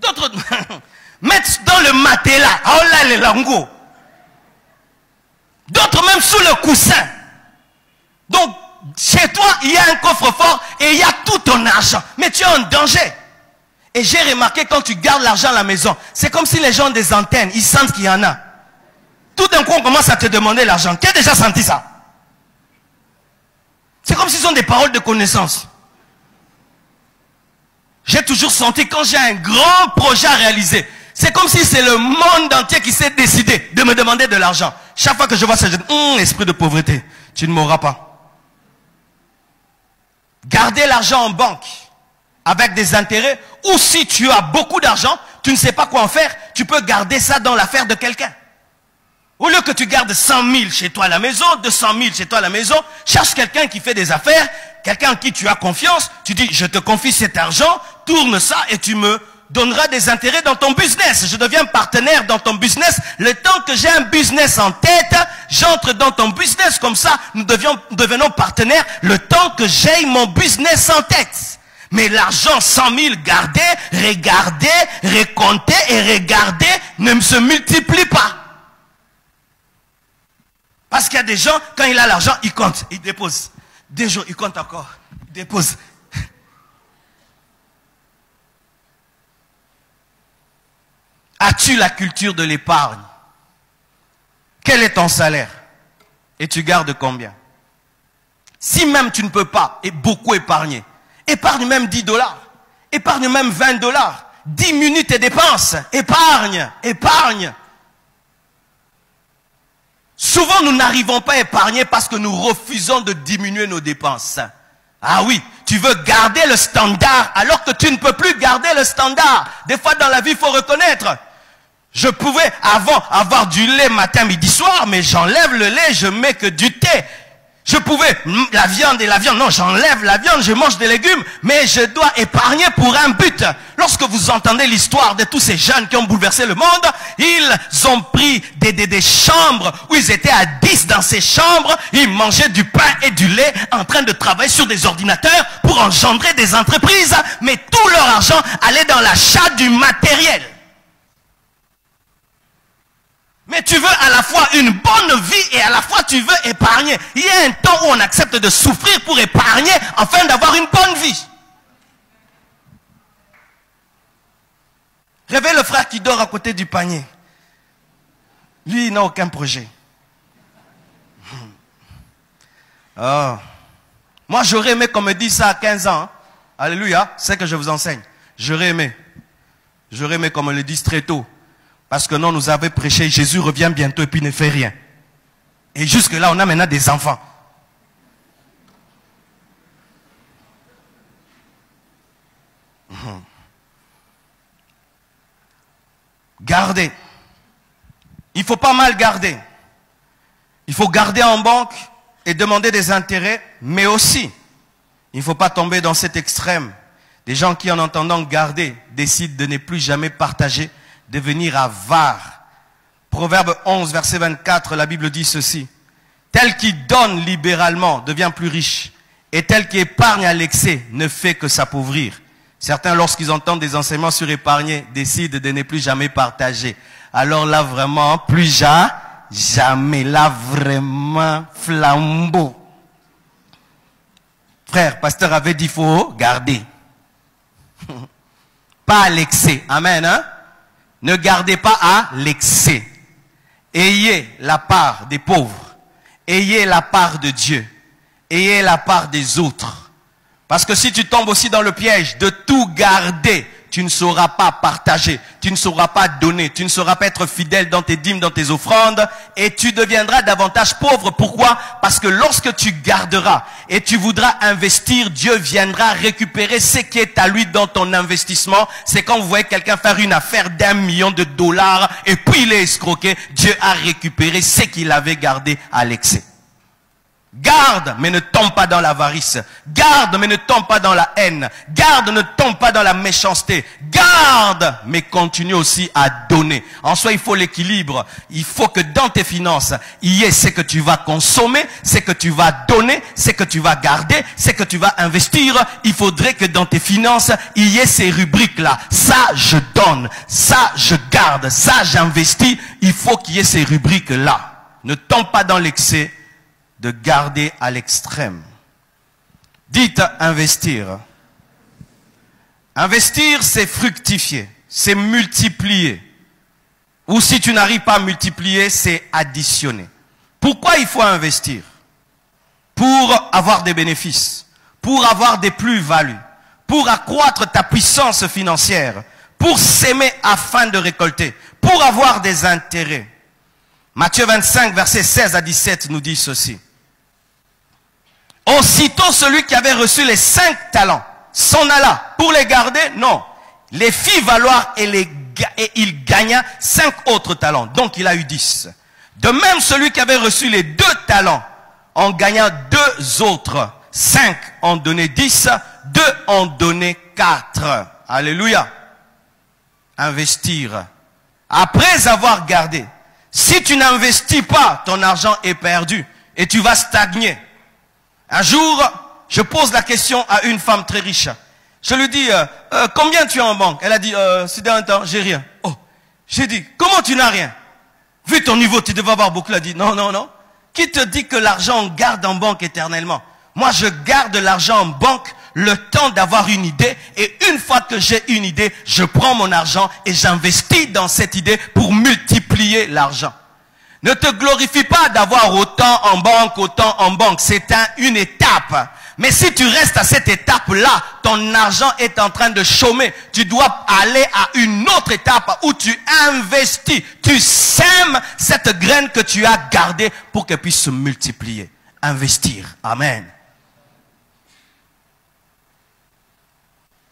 Speaker 1: D'autres mettent dans le matelas. Oh là, les langos. D'autres même sous le coussin. Donc, chez toi, il y a un coffre-fort et il y a tout ton argent. Mais tu es en danger. Et j'ai remarqué quand tu gardes l'argent à la maison, c'est comme si les gens ont des antennes, ils sentent qu'il y en a. Tout d'un coup, on commence à te demander l'argent. Tu as déjà senti ça? C'est comme s'ils ont des paroles de connaissance. J'ai toujours senti quand j'ai un grand projet à réaliser, c'est comme si c'est le monde entier qui s'est décidé de me demander de l'argent. Chaque fois que je vois ça, je dis, esprit de pauvreté, tu ne m'auras pas. Gardez l'argent en banque avec des intérêts, ou si tu as beaucoup d'argent, tu ne sais pas quoi en faire, tu peux garder ça dans l'affaire de quelqu'un. Au lieu que tu gardes 100 000 chez toi à la maison, 200 000 chez toi à la maison, cherche quelqu'un qui fait des affaires, quelqu'un en qui tu as confiance, tu dis, je te confie cet argent, tourne ça et tu me donneras des intérêts dans ton business. Je deviens partenaire dans ton business. Le temps que j'ai un business en tête, j'entre dans ton business, comme ça, nous devenons partenaires le temps que j'ai mon business en tête. Mais l'argent 100 000 gardé, regardé, recompté et regardé ne se multiplie pas. Parce qu'il y a des gens, quand il a l'argent, il compte, il dépose. Des jours, il compte encore, il dépose. As-tu la culture de l'épargne? Quel est ton salaire? Et tu gardes combien? Si même tu ne peux pas et beaucoup épargner, épargne même 10 $, épargne même 20 $, diminue tes dépenses, épargne, épargne. Souvent, nous n'arrivons pas à épargner parce que nous refusons de diminuer nos dépenses. Ah oui, tu veux garder le standard alors que tu ne peux plus garder le standard. Des fois dans la vie, il faut reconnaître. Je pouvais avant avoir du lait matin, midi, soir, mais j'enlève le lait, je mets que du thé. Je pouvais, la viande, non, j'enlève la viande, je mange des légumes, mais je dois épargner pour un but. Lorsque vous entendez l'histoire de tous ces jeunes qui ont bouleversé le monde, ils ont pris des chambres où ils étaient à 10 dans ces chambres, ils mangeaient du pain et du lait en train de travailler sur des ordinateurs pour engendrer des entreprises, mais tout leur argent allait dans l'achat du matériel. Mais tu veux à la fois une bonne vie et à la fois tu veux épargner. Il y a un temps où on accepte de souffrir pour épargner afin d'avoir une bonne vie. Réveille le frère qui dort à côté du panier. Lui, il n'a aucun projet. Oh. Moi, j'aurais aimé qu'on me dise ça à 15 ans. Hein. Alléluia, c'est que je vous enseigne. J'aurais aimé. J'aurais aimé qu'on me le dise très tôt. Parce que non, nous avons prêché, Jésus revient bientôt et puis ne fait rien. Et jusque là, on a maintenant des enfants. Gardez. Il faut pas mal garder. Il faut garder en banque et demander des intérêts, mais aussi, il ne faut pas tomber dans cet extrême. Des gens qui, en entendant garder, décident de ne plus jamais partager, devenir avare. Proverbe 11, verset 24, la Bible dit ceci. Tel qui donne libéralement devient plus riche, et tel qui épargne à l'excès ne fait que s'appauvrir. Certains, lorsqu'ils entendent des enseignements sur épargner, décident de ne plus jamais partager. Alors là, vraiment, plus jamais, là, vraiment, flambeau. Frère, pasteur avait dit, il faut garder. Pas à l'excès. Amen, hein? Ne gardez pas à l'excès. Ayez la part des pauvres. Ayez la part de Dieu. Ayez la part des autres. Parce que si tu tombes aussi dans le piège de tout garder, tu ne sauras pas partager, tu ne sauras pas donner, tu ne sauras pas être fidèle dans tes dîmes, dans tes offrandes, et tu deviendras davantage pauvre. Pourquoi? Parce que lorsque tu garderas et tu voudras investir, Dieu viendra récupérer ce qui est à lui dans ton investissement. C'est quand vous voyez quelqu'un faire une affaire d'1 million de dollars et puis il est escroqué, Dieu a récupéré ce qu'il avait gardé à l'excès. Garde, mais ne tombe pas dans l'avarice. Garde, mais ne tombe pas dans la haine. Garde, ne tombe pas dans la méchanceté. Garde, mais continue aussi à donner. En soi, il faut l'équilibre. Il faut que dans tes finances, il y ait ce que tu vas consommer, ce que tu vas donner, ce que tu vas garder, ce que tu vas investir. Il faudrait que dans tes finances, il y ait ces rubriques-là. Ça, je donne. Ça, je garde. Ça, j'investis. Il faut qu'il y ait ces rubriques-là. Ne tombe pas dans l'excès. De garder à l'extrême. Dites investir. Investir, c'est fructifier, c'est multiplier. Ou si tu n'arrives pas à multiplier, c'est additionner. Pourquoi il faut investir? Pour avoir des bénéfices, pour avoir des plus-values, pour accroître ta puissance financière, pour s'aimer afin de récolter, pour avoir des intérêts. Matthieu 25, versets 16 à 17 nous dit ceci. Aussitôt celui qui avait reçu les 5 talents s'en alla pour les garder? Non. Les fit valoir et il gagna 5 autres talents. Donc il a eu 10. De même celui qui avait reçu les 2 talents en gagna 2 autres. 5 en donné 10, 2 en donné 4. Alléluia. Investir. Après avoir gardé. Si tu n'investis pas, ton argent est perdu et tu vas stagner. Un jour, je pose la question à une femme très riche. Je lui dis, combien tu as en banque? Elle a dit, c'est un temps, j'ai rien. Oh, j'ai dit, comment tu n'as rien? Vu ton niveau, tu devais avoir beaucoup. Elle a dit, non, non, non. Qui te dit que l'argent on garde en banque éternellement? Moi, je garde l'argent en banque le temps d'avoir une idée. Et une fois que j'ai une idée, je prends mon argent et j'investis dans cette idée pour multiplier l'argent. Ne te glorifie pas d'avoir autant en banque, c'est une étape. Mais si tu restes à cette étape-là, ton argent est en train de chômer. Tu dois aller à une autre étape où tu investis. Tu sèmes cette graine que tu as gardée pour qu'elle puisse se multiplier. Investir. Amen.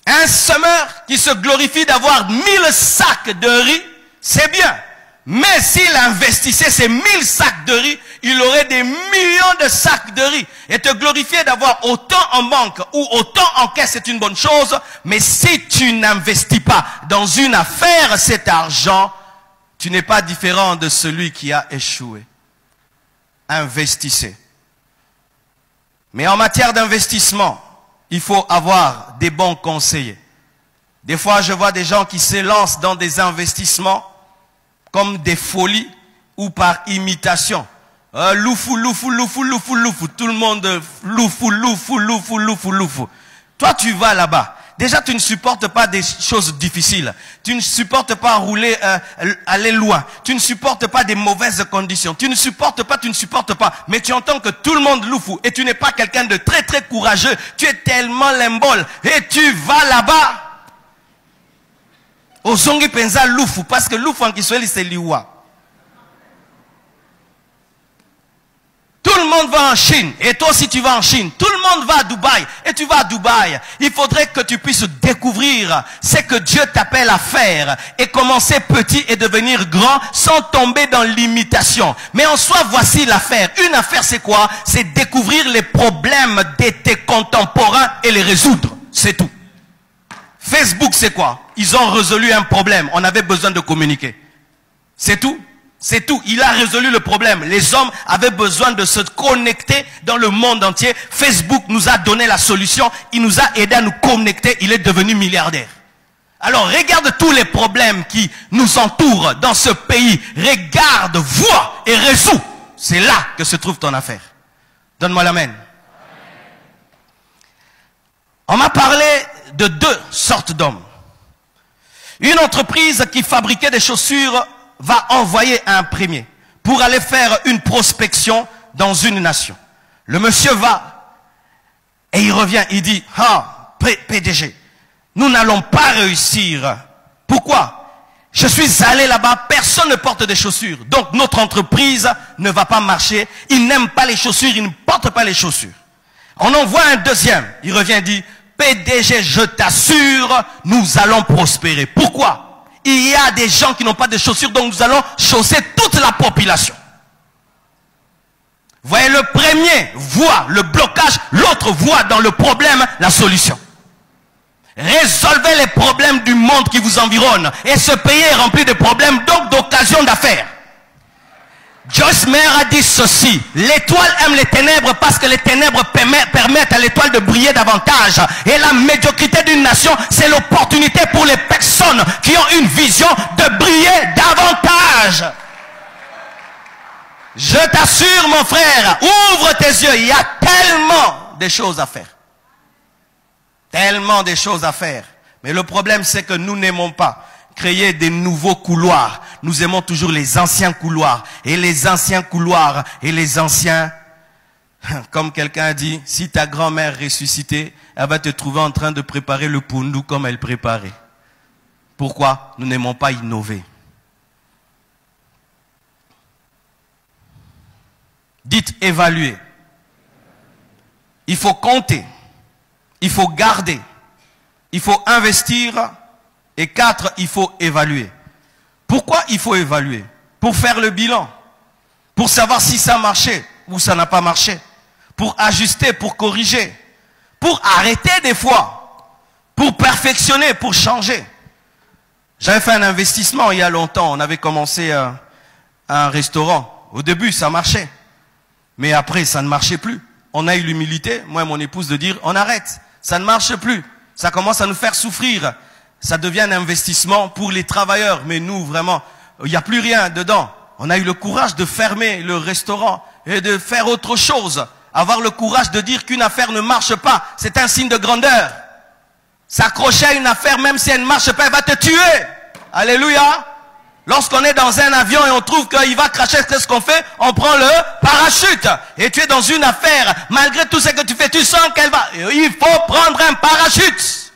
Speaker 1: Un semeur qui se glorifie d'avoir 1000 sacs de riz c'est bien. Mais s'il investissait ces 1000 sacs de riz, il aurait des millions de sacs de riz. Et te glorifier d'avoir autant en banque ou autant en caisse, c'est une bonne chose. Mais si tu n'investis pas dans une affaire cet argent, tu n'es pas différent de celui qui a échoué. Investissez. Mais en matière d'investissement, il faut avoir des bons conseillers. Des fois, je vois des gens qui se lancent dans des investissements comme des folies ou par imitation. Loufou, loufou, loufou, loufou, loufou. Tout le monde loufou, loufou, loufou, loufou, loufou. Toi, tu vas là-bas. Déjà, tu ne supportes pas des choses difficiles. Tu ne supportes pas rouler, aller loin. Tu ne supportes pas des mauvaises conditions. Tu ne supportes pas. Mais tu entends que tout le monde loufou. Et tu n'es pas quelqu'un de très, très courageux. Tu es tellement l'imbole. Et tu vas là-bas. Ozongi penza loufou. Parce que loufou en Kiswahili, c'est liwa. Tout le monde va en Chine. Et toi aussi tu vas en Chine. Tout le monde va à Dubaï. Et tu vas à Dubaï. Il faudrait que tu puisses découvrir ce que Dieu t'appelle à faire. Et commencer petit et devenir grand sans tomber dans l'imitation. Mais en soi, voici l'affaire. Une affaire, c'est quoi? C'est découvrir les problèmes de tes contemporains et les résoudre. C'est tout. Facebook, c'est quoi? Ils ont résolu un problème. On avait besoin de communiquer. C'est tout. C'est tout. Il a résolu le problème. Les hommes avaient besoin de se connecter dans le monde entier. Facebook nous a donné la solution. Il nous a aidé à nous connecter. Il est devenu milliardaire. Alors, regarde tous les problèmes qui nous entourent dans ce pays. Regarde, vois et résous. C'est là que se trouve ton affaire. Donne-moi l'amen. On m'a parlé de deux sortes d'hommes. Une entreprise qui fabriquait des chaussures va envoyer un premier pour aller faire une prospection dans une nation. Le monsieur va et il revient, il dit, ah, PDG, nous n'allons pas réussir. Pourquoi? Je suis allé là-bas, personne ne porte des chaussures. Donc notre entreprise ne va pas marcher. Il n'aime pas les chaussures, il ne porte pas les chaussures. On envoie un deuxième, il revient et dit, PDG, je t'assure, nous allons prospérer. Pourquoi? Il y a des gens qui n'ont pas de chaussures, donc nous allons chausser toute la population. Voyez, le premier voit le blocage, l'autre voit dans le problème la solution. Résolvez les problèmes du monde qui vous environne. Et ce pays est rempli de problèmes, donc d'occasions d'affaires. Joyce Meyer a dit ceci: l'étoile aime les ténèbres parce que les ténèbres permettent à l'étoile de briller davantage. Et la médiocrité d'une nation, c'est l'opportunité pour les personnes qui ont une vision de briller davantage. Je t'assure, mon frère, ouvre tes yeux, il y a tellement de choses à faire. Tellement de choses à faire. Mais le problème, c'est que nous n'aimons pas créer des nouveaux couloirs. Nous aimons toujours les anciens couloirs. Et les anciens couloirs et les anciens, comme quelqu'un a dit, si ta grand-mère ressuscitée, elle va te trouver en train de préparer le pundu comme elle préparait. Pourquoi? Nous n'aimons pas innover. Dites évaluer. Il faut compter. Il faut garder. Il faut investir. Et 4, il faut évaluer. Pourquoi il faut évaluer? Pour faire le bilan. Pour savoir si ça a marché ou ça n'a pas marché. Pour ajuster, pour corriger. Pour arrêter des fois. Pour perfectionner, pour changer. J'avais fait un investissement il y a longtemps. On avait commencé un restaurant. Au début, ça marchait. Mais après, ça ne marchait plus. On a eu l'humilité, moi et mon épouse, de dire, on arrête. Ça ne marche plus. Ça commence à nous faire souffrir. Ça devient un investissement pour les travailleurs. Mais nous, vraiment, il n'y a plus rien dedans. On a eu le courage de fermer le restaurant et de faire autre chose. Avoir le courage de dire qu'une affaire ne marche pas, c'est un signe de grandeur. S'accrocher à une affaire, même si elle ne marche pas, elle va te tuer. Alléluia. Lorsqu'on est dans un avion et on trouve qu'il va cracher, qu'est-ce qu'on fait? On prend le parachute. Et tu es dans une affaire, malgré tout ce que tu fais, tu sens qu'elle va... Il faut prendre un parachute.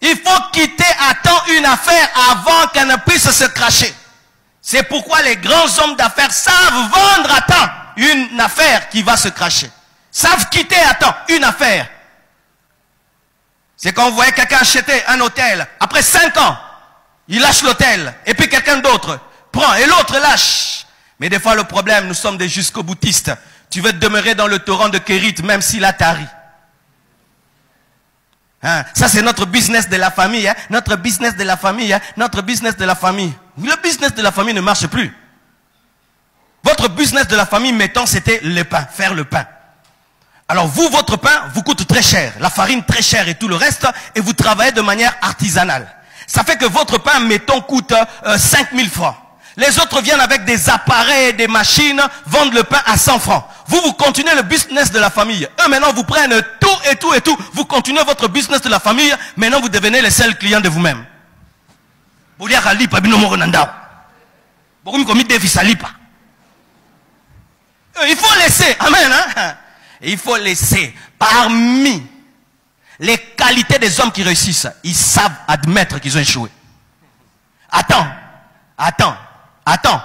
Speaker 1: Il faut quitter à temps une affaire avant qu'elle ne puisse se cracher. C'est pourquoi les grands hommes d'affaires savent vendre à temps une affaire qui va se cracher. Savent quitter à temps une affaire. C'est quand vous voyez quelqu'un acheter un hôtel, après 5 ans, Il lâche l'hôtel. Et puis quelqu'un d'autre prend et l'autre lâche. Mais des fois le problème, nous sommes des jusqu'au boutistes. Tu veux demeurer dans le torrent de Kérit même s'il a tari. Hein? Ça c'est notre business de la famille. Hein? Notre business de la famille. Hein? Notre business de la famille. Le business de la famille ne marche plus. Votre business de la famille, mettons, c'était le pain, faire le pain. Alors vous, votre pain vous coûte très cher, la farine très chère et tout le reste, et vous travaillez de manière artisanale. Ça fait que votre pain, mettons, coûte 5000 francs. Les autres viennent avec des appareils, des machines, vendent le pain à 100 francs. Vous continuez le business de la famille. Eux, maintenant, vous prennent tout et tout et tout. Vous continuez votre business de la famille. Maintenant, vous devenez les seuls clients de vous-même. Il faut laisser. Amen. Hein? Il faut laisser. Parmi les qualités des hommes qui réussissent, ils savent admettre qu'ils ont échoué. Attends.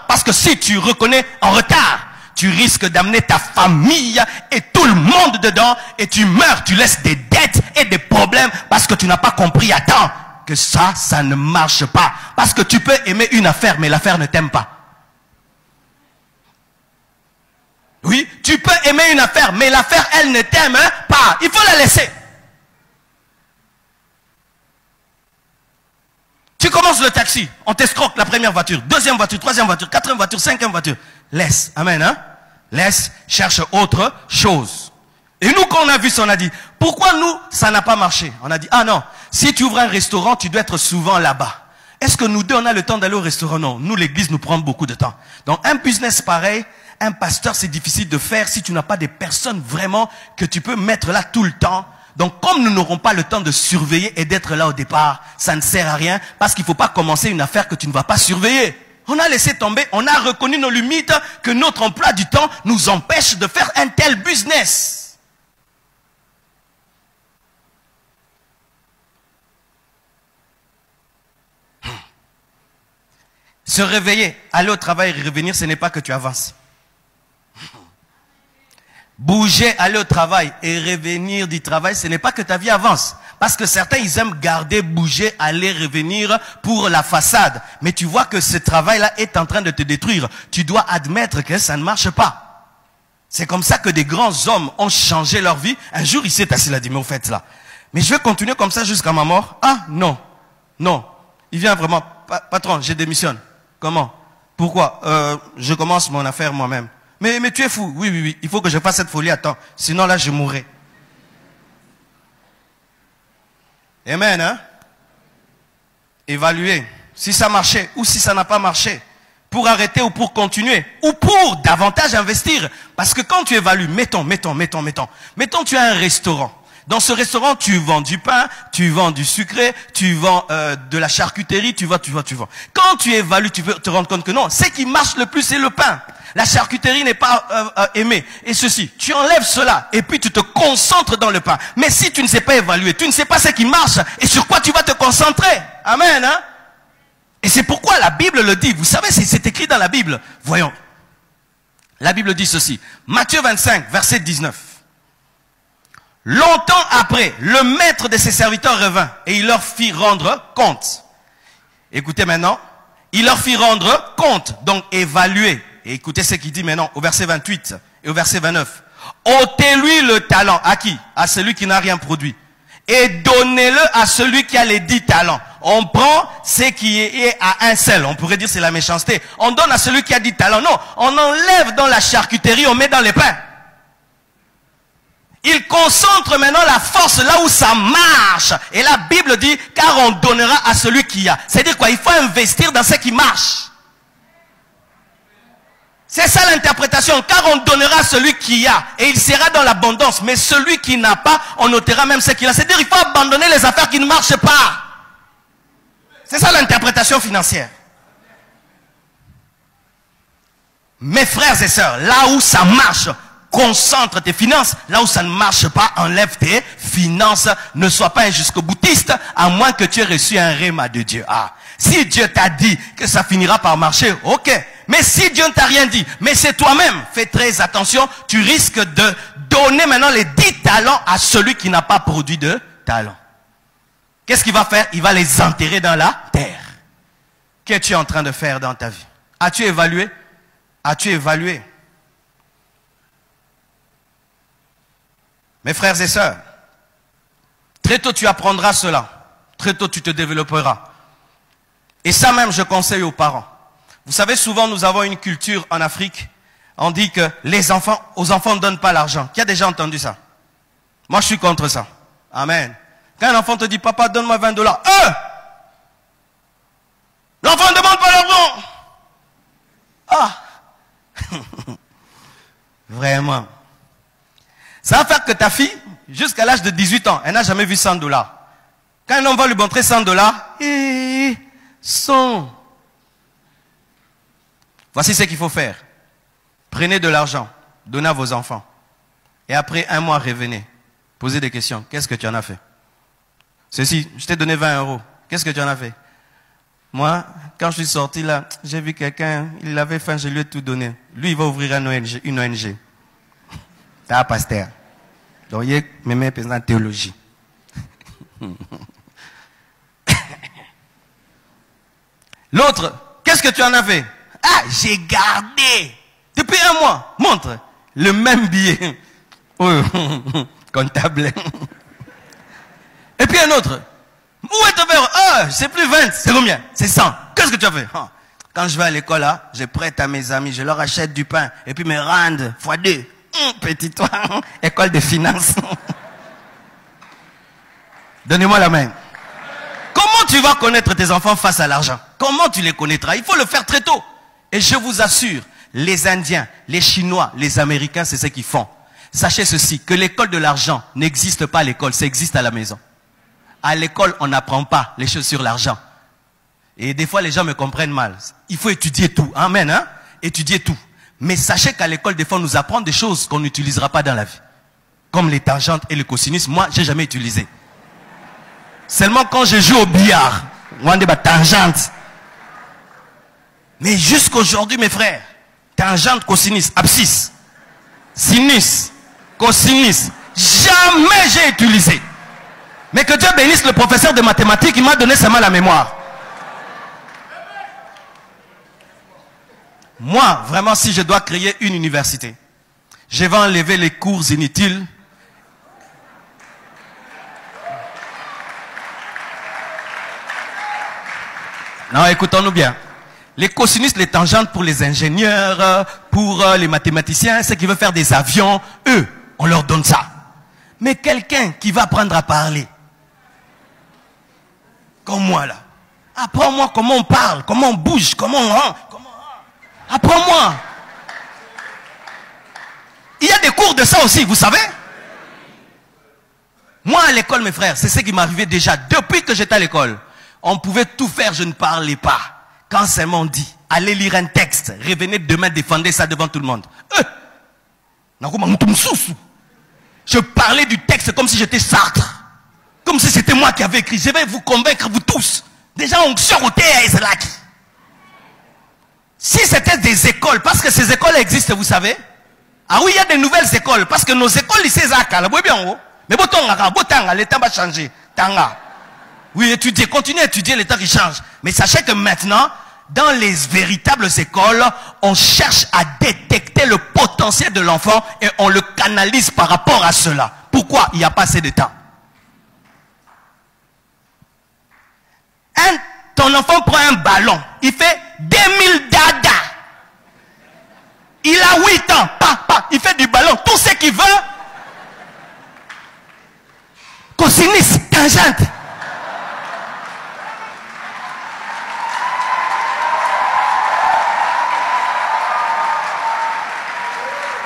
Speaker 1: Parce que si tu reconnais en retard, tu risques d'amener ta famille et tout le monde dedans et tu meurs, tu laisses des dettes et des problèmes parce que tu n'as pas compris à temps que ça ne marche pas. Parce que tu peux aimer une affaire, mais l'affaire ne t'aime pas. Oui, tu peux aimer une affaire, mais l'affaire, elle ne t'aime pas. Il faut la laisser. Tu commences le taxi, on t'escroque la première voiture, deuxième voiture, troisième voiture, quatrième voiture, cinquième voiture. Laisse, amen, hein? Laisse, cherche autre chose. Et nous, quand on a vu ça, on a dit, pourquoi nous, ça n'a pas marché? On a dit, ah non, si tu ouvres un restaurant, tu dois être souvent là-bas. Est-ce que nous deux, on a le temps d'aller au restaurant? Non, nous, l'église nous prend beaucoup de temps. Donc, un business pareil, un pasteur, c'est difficile de faire si tu n'as pas des personnes vraiment que tu peux mettre là tout le temps. Donc, comme nous n'aurons pas le temps de surveiller et d'être là au départ, ça ne sert à rien parce qu'il ne faut pas commencer une affaire que tu ne vas pas surveiller. On a laissé tomber, on a reconnu nos limites, que notre emploi du temps nous empêche de faire un tel business. Se réveiller, aller au travail et revenir, ce n'est pas que tu avances. Bouger, aller au travail et revenir du travail, ce n'est pas que ta vie avance. Parce que certains, ils aiment garder, bouger, aller, revenir pour la façade. Mais tu vois que ce travail-là est en train de te détruire. Tu dois admettre que ça ne marche pas. C'est comme ça que des grands hommes ont changé leur vie. Un jour, il s'est assis, il a dit, mais au fait là. Mais je vais continuer comme ça jusqu'à ma mort. Ah, non. Non. Il vient vraiment, patron, je démissionne. Comment? Pourquoi? Je commence mon affaire moi-même. Mais tu es fou. Oui. Il faut que je fasse cette folie à temps. Sinon, là, je mourrai. Amen, hein? Évaluer. Si ça marchait ou si ça n'a pas marché. Pour arrêter ou pour continuer. Ou pour davantage investir. Parce que quand tu évalues, mettons, tu as un restaurant. Dans ce restaurant, tu vends du pain, tu vends du sucré, tu vends de la charcuterie, tu vends. Quand tu évalues, tu veux te rendre compte que non, ce qui marche le plus, c'est le pain. La charcuterie n'est pas aimée. Et ceci, tu enlèves cela et puis tu te concentres dans le pain. Mais si tu ne sais pas évaluer, tu ne sais pas ce qui marche et sur quoi tu vas te concentrer. Amen, hein? Et c'est pourquoi la Bible le dit. Vous savez, c'est écrit dans la Bible. Voyons. La Bible dit ceci. Matthieu 25, verset 19. Longtemps après, le maître de ses serviteurs revint et il leur fit rendre compte. Écoutez maintenant. Il leur fit rendre compte, donc évaluer. Et écoutez ce qu'il dit maintenant au verset 28 et au verset 29. Ôtez-lui le talent. À qui? À celui qui n'a rien produit. Et donnez-le à celui qui a les 10 talents. On prend ce qui est à un seul. On pourrait dire c'est la méchanceté. On donne à celui qui a 10 talents. Non, on enlève dans la charcuterie, on met dans les pains. Il concentre maintenant la force là où ça marche. Et la Bible dit, car on donnera à celui qui a. C'est-à-dire quoi? Il faut investir dans ce qui marche. C'est ça l'interprétation. Car on donnera à celui qui a. Et il sera dans l'abondance. Mais celui qui n'a pas, on notera même ce qu'il a. C'est-à-dire qu'il faut abandonner les affaires qui ne marchent pas. C'est ça l'interprétation financière. Mes frères et sœurs, là où ça marche, concentre tes finances. Là où ça ne marche pas, enlève tes finances. Ne sois pas un jusqu'au boutiste, à moins que tu aies reçu un réma de Dieu. Ah, si Dieu t'a dit que ça finira par marcher, ok. Mais si Dieu ne t'a rien dit, mais c'est toi-même, fais très attention, tu risques de donner maintenant les 10 talents à celui qui n'a pas produit de talent. Qu'est-ce qu'il va faire? Il va les enterrer dans la terre. qu'es-tu en train de faire dans ta vie? As-tu évalué? As-tu évalué? Mes frères et sœurs, très tôt tu apprendras cela. Très tôt tu te développeras. Et ça même, je conseille aux parents. Vous savez, souvent nous avons une culture en Afrique. On dit que les enfants, aux enfants ne donnent pas l'argent. Qui a déjà entendu ça? Moi, je suis contre ça. Amen. Quand un enfant te dit, papa, donne-moi 20 $. L'enfant ne demande pas l'argent. Ah. Vraiment. Ça va faire que ta fille, jusqu'à l'âge de 18 ans, elle n'a jamais vu 100 $. Quand un homme va lui montrer 100 $, 100. Voici ce qu'il faut faire. Prenez de l'argent, donnez à vos enfants. Et après un mois, revenez. Posez des questions. Qu'est-ce que tu en as fait? Ceci, je t'ai donné 20 €. Qu'est-ce que tu en as fait? Moi, quand je suis sorti là, j'ai vu quelqu'un, il avait faim, je lui ai tout donné. Lui, il va ouvrir une ONG. T'as un pasteur. Donc, il est même président de théologie. L'autre, qu'est-ce que tu en as fait? Ah, j'ai gardé. Depuis un mois, montre. Le même billet. Oh, comptable. Et puis un autre. Où est ton verre? Ah, c'est plus 20. C'est combien? C'est 100. Qu'est-ce que tu as fait? Quand je vais à l'école, là, je prête à mes amis, je leur achète du pain. Et puis me rendent x2. Petit toi, école de finance. Donnez-moi la main. Comment tu vas connaître tes enfants face à l'argent? Comment tu les connaîtras? Il faut le faire très tôt. Et je vous assure, les Indiens, les Chinois, les Américains, c'est ce qu'ils font. Sachez ceci, que l'école de l'argent n'existe pas à l'école, ça existe à la maison. À l'école, on n'apprend pas les choses sur l'argent. Et des fois, les gens me comprennent mal. Il faut étudier tout. Amen, hein? Étudier tout. Mais sachez qu'à l'école, des fois, on nous apprend des choses qu'on n'utilisera pas dans la vie. Comme les tangentes et le cosinus. Moi, j'ai jamais utilisé. Seulement quand je joue au billard, on dit tangente. Mais jusqu'aujourd'hui, mes frères, tangente, cosinus, abscisse, sinus, cosinus, jamais j'ai utilisé. Mais que Dieu bénisse le professeur de mathématiques, il m'a donné seulement la mémoire. Moi, vraiment, si je dois créer une université, je vais enlever les cours inutiles. Non, écoutons-nous bien. Les cosinus, les tangentes pour les ingénieurs, pour les mathématiciens, ceux qui veulent faire des avions, eux, on leur donne ça. Mais quelqu'un qui va apprendre à parler, comme moi là, apprends-moi comment on parle, comment on bouge, comment on rend. Apprends-moi. Il y a des cours de ça aussi, vous savez. Moi à l'école, mes frères, c'est ce qui m'arrivait déjà. Depuis que j'étais à l'école, on pouvait tout faire, je ne parlais pas. Quand seulement on dit, allez lire un texte, revenez demain, défendez ça devant tout le monde. Je parlais du texte comme si j'étais Sartre. Comme si c'était moi qui avais écrit. Je vais vous convaincre, vous tous. Déjà, on sort au TS là. Si c'était des écoles, parce que ces écoles existent, vous savez. Ah oui, il y a des nouvelles écoles, parce que nos écoles lycées Zaka, mais l'état va changer. Oui, étudiez, continuez à étudier, l'état qui change. Mais sachez que maintenant, dans les véritables écoles, on cherche à détecter le potentiel de l'enfant et on le canalise par rapport à cela. Pourquoi il n'y a pas assez de temps? Ton enfant prend un ballon, il fait 2000 dada. Il a 8 ans, il fait du ballon, tout ce qu'il veut. Cosinus, tangente.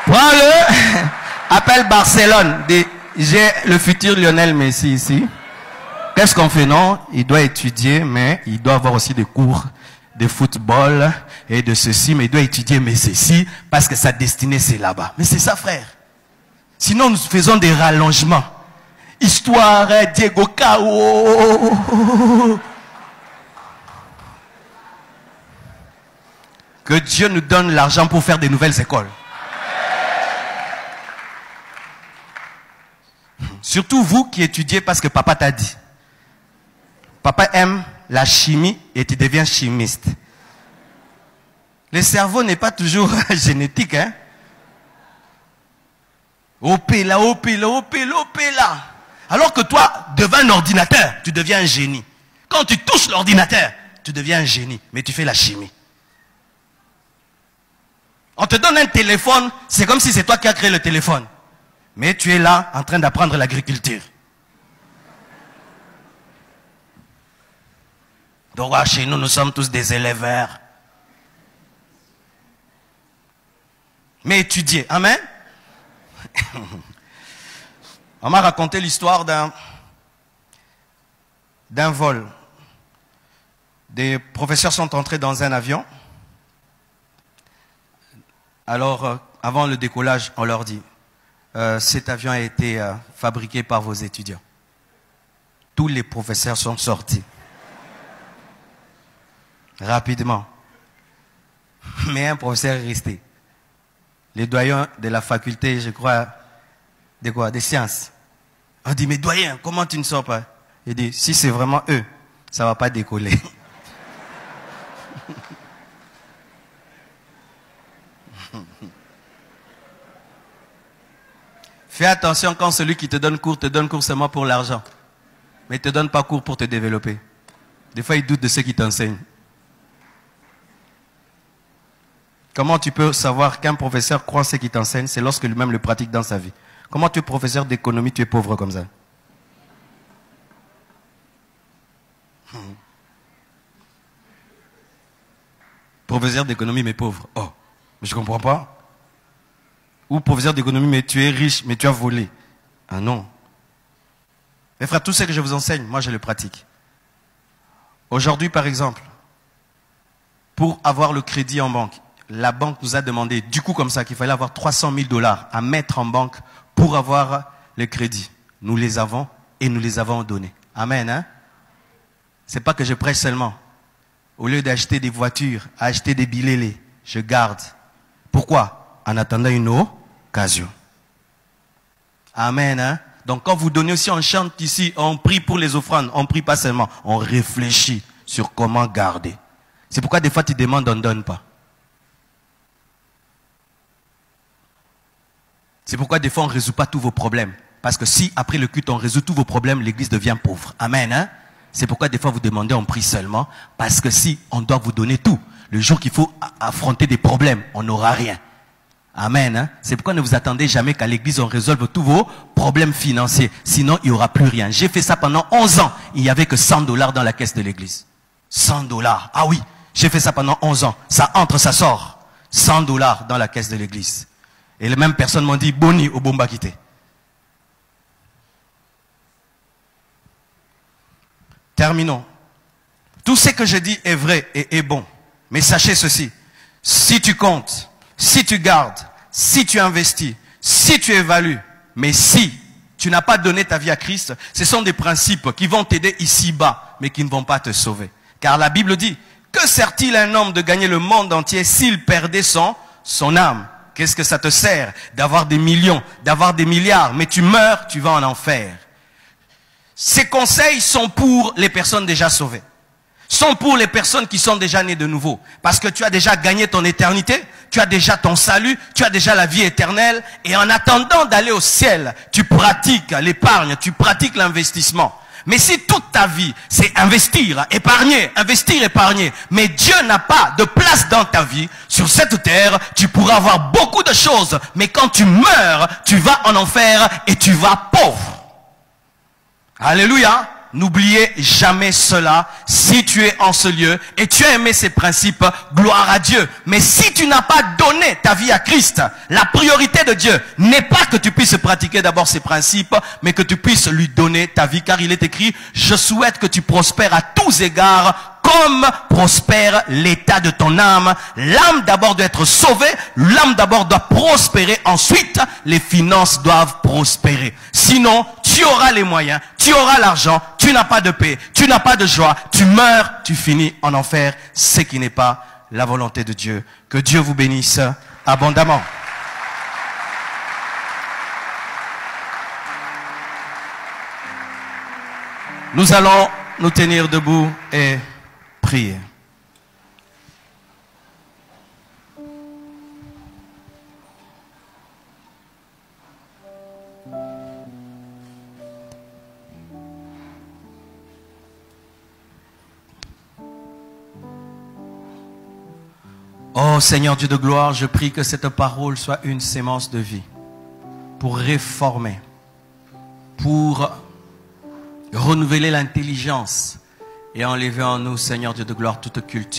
Speaker 1: Prends-le, appelle Barcelone. J'ai le futur Lionel Messi ici. Qu'est-ce qu'on fait? Non, il doit étudier, mais il doit avoir aussi des cours de football et de ceci, mais il doit étudier mais ceci, parce que sa destinée c'est là-bas. Mais c'est ça, frère. Sinon, nous faisons des rallongements. Histoire, Diego Cao. Que Dieu nous donne l'argent pour faire des nouvelles écoles. Surtout vous qui étudiez parce que papa t'a dit. Papa aime la chimie et tu deviens chimiste. Le cerveau n'est pas toujours génétique, hein. OP là, OP là, OP là, OP là. Alors que toi, devant un ordinateur, tu deviens un génie. Quand tu touches l'ordinateur, tu deviens un génie. Mais tu fais la chimie. On te donne un téléphone, c'est comme si c'est toi qui as créé le téléphone. Mais tu es là en train d'apprendre l'agriculture. Donc chez nous, nous sommes tous des éleveurs. Mais étudier, amen. On m'a raconté l'histoire d'un vol. Des professeurs sont entrés dans un avion. Alors, avant le décollage, on leur dit, cet avion a été fabriqué par vos étudiants. Tous les professeurs sont sortis. Rapidement. Mais un professeur est resté. Les doyens de la faculté, je crois, de quoi? Des sciences. On dit, mais doyen, comment tu ne sors pas? Il dit, si c'est vraiment eux, ça ne va pas décoller. Fais attention quand celui qui te donne cours seulement pour l'argent. Mais il ne te donne pas cours pour te développer. Des fois, il doute de ceux qui t'enseignent. Comment tu peux savoir qu'un professeur croit ce qu'il t'enseigne? C'est lorsque lui-même le pratique dans sa vie. Comment tu es professeur d'économie, tu es pauvre comme ça? Professeur d'économie mais pauvre. Oh, mais je ne comprends pas. Ou professeur d'économie mais tu es riche, mais tu as volé. Ah non. Mes frères, tout ce que je vous enseigne, moi je le pratique. Aujourd'hui par exemple, pour avoir le crédit en banque, la banque nous a demandé, du coup comme ça, qu'il fallait avoir 300 000 $ à mettre en banque pour avoir le crédit. Nous les avons et nous les avons donnés. Amen, hein? C'est pas que je prêche seulement. Au lieu d'acheter des voitures, acheter des billets, je garde. Pourquoi? En attendant une occasion. Amen, hein? Donc quand vous donnez aussi, on chante ici, on prie pour les offrandes, on prie pas seulement, on réfléchit sur comment garder. C'est pourquoi des fois tu demandes, on ne donne pas. C'est pourquoi des fois on ne résout pas tous vos problèmes. Parce que si après le culte on résout tous vos problèmes, l'église devient pauvre. Amen, hein? C'est pourquoi des fois vous demandez, on prie seulement. Parce que si on doit vous donner tout, le jour qu'il faut affronter des problèmes, on n'aura rien. Amen, hein? C'est pourquoi ne vous attendez jamais qu'à l'église on résolve tous vos problèmes financiers. Sinon il n'y aura plus rien. J'ai fait ça pendant 11 ans. Il n'y avait que 100 $ dans la caisse de l'église. 100 $. Ah oui, j'ai fait ça pendant 11 ans. Ça entre, ça sort. 100 $ dans la caisse de l'église. Et les mêmes personnes m'ont dit, Boni au bomba quitté. Terminons. Tout ce que je dis est vrai et est bon. Mais sachez ceci. Si tu comptes, si tu gardes, si tu investis, si tu évalues, mais si tu n'as pas donné ta vie à Christ, ce sont des principes qui vont t'aider ici-bas, mais qui ne vont pas te sauver. Car la Bible dit, que sert-il à un homme de gagner le monde entier s'il perdait son âme? Qu'est-ce que ça te sert d'avoir des millions, d'avoir des milliards, mais tu meurs, tu vas en enfer. Ces conseils sont pour les personnes déjà sauvées. Sont pour les personnes qui sont déjà nées de nouveau. Parce que tu as déjà gagné ton éternité, tu as déjà ton salut, tu as déjà la vie éternelle. Et en attendant d'aller au ciel, tu pratiques l'épargne, tu pratiques l'investissement. Mais si toute ta vie, c'est investir, épargner, mais Dieu n'a pas de place dans ta vie, sur cette terre, tu pourras avoir beaucoup de choses, mais quand tu meurs, tu vas en enfer et tu vas pauvre. Alléluia. N'oubliez jamais cela. Si tu es en ce lieu et tu as aimé ces principes, gloire à Dieu. Mais si tu n'as pas donné ta vie à Christ, la priorité de Dieu n'est pas que tu puisses pratiquer d'abord ces principes, mais que tu puisses lui donner ta vie. Car il est écrit, je souhaite que tu prospères à tous égards, comme prospère l'état de ton âme. L'âme d'abord doit être sauvée, l'âme d'abord doit prospérer, ensuite les finances doivent prospérer. Sinon, tu auras les moyens, tu auras l'argent, tu n'as pas de paix, tu n'as pas de joie, tu meurs, tu finis en enfer, ce qui n'est pas la volonté de Dieu. Que Dieu vous bénisse abondamment. Nous allons nous tenir debout et prier. Oh Seigneur Dieu de gloire, je prie que cette parole soit une sémence de vie pour réformer, pour renouveler l'intelligence et enlever en nous, Seigneur Dieu de gloire, toute culture.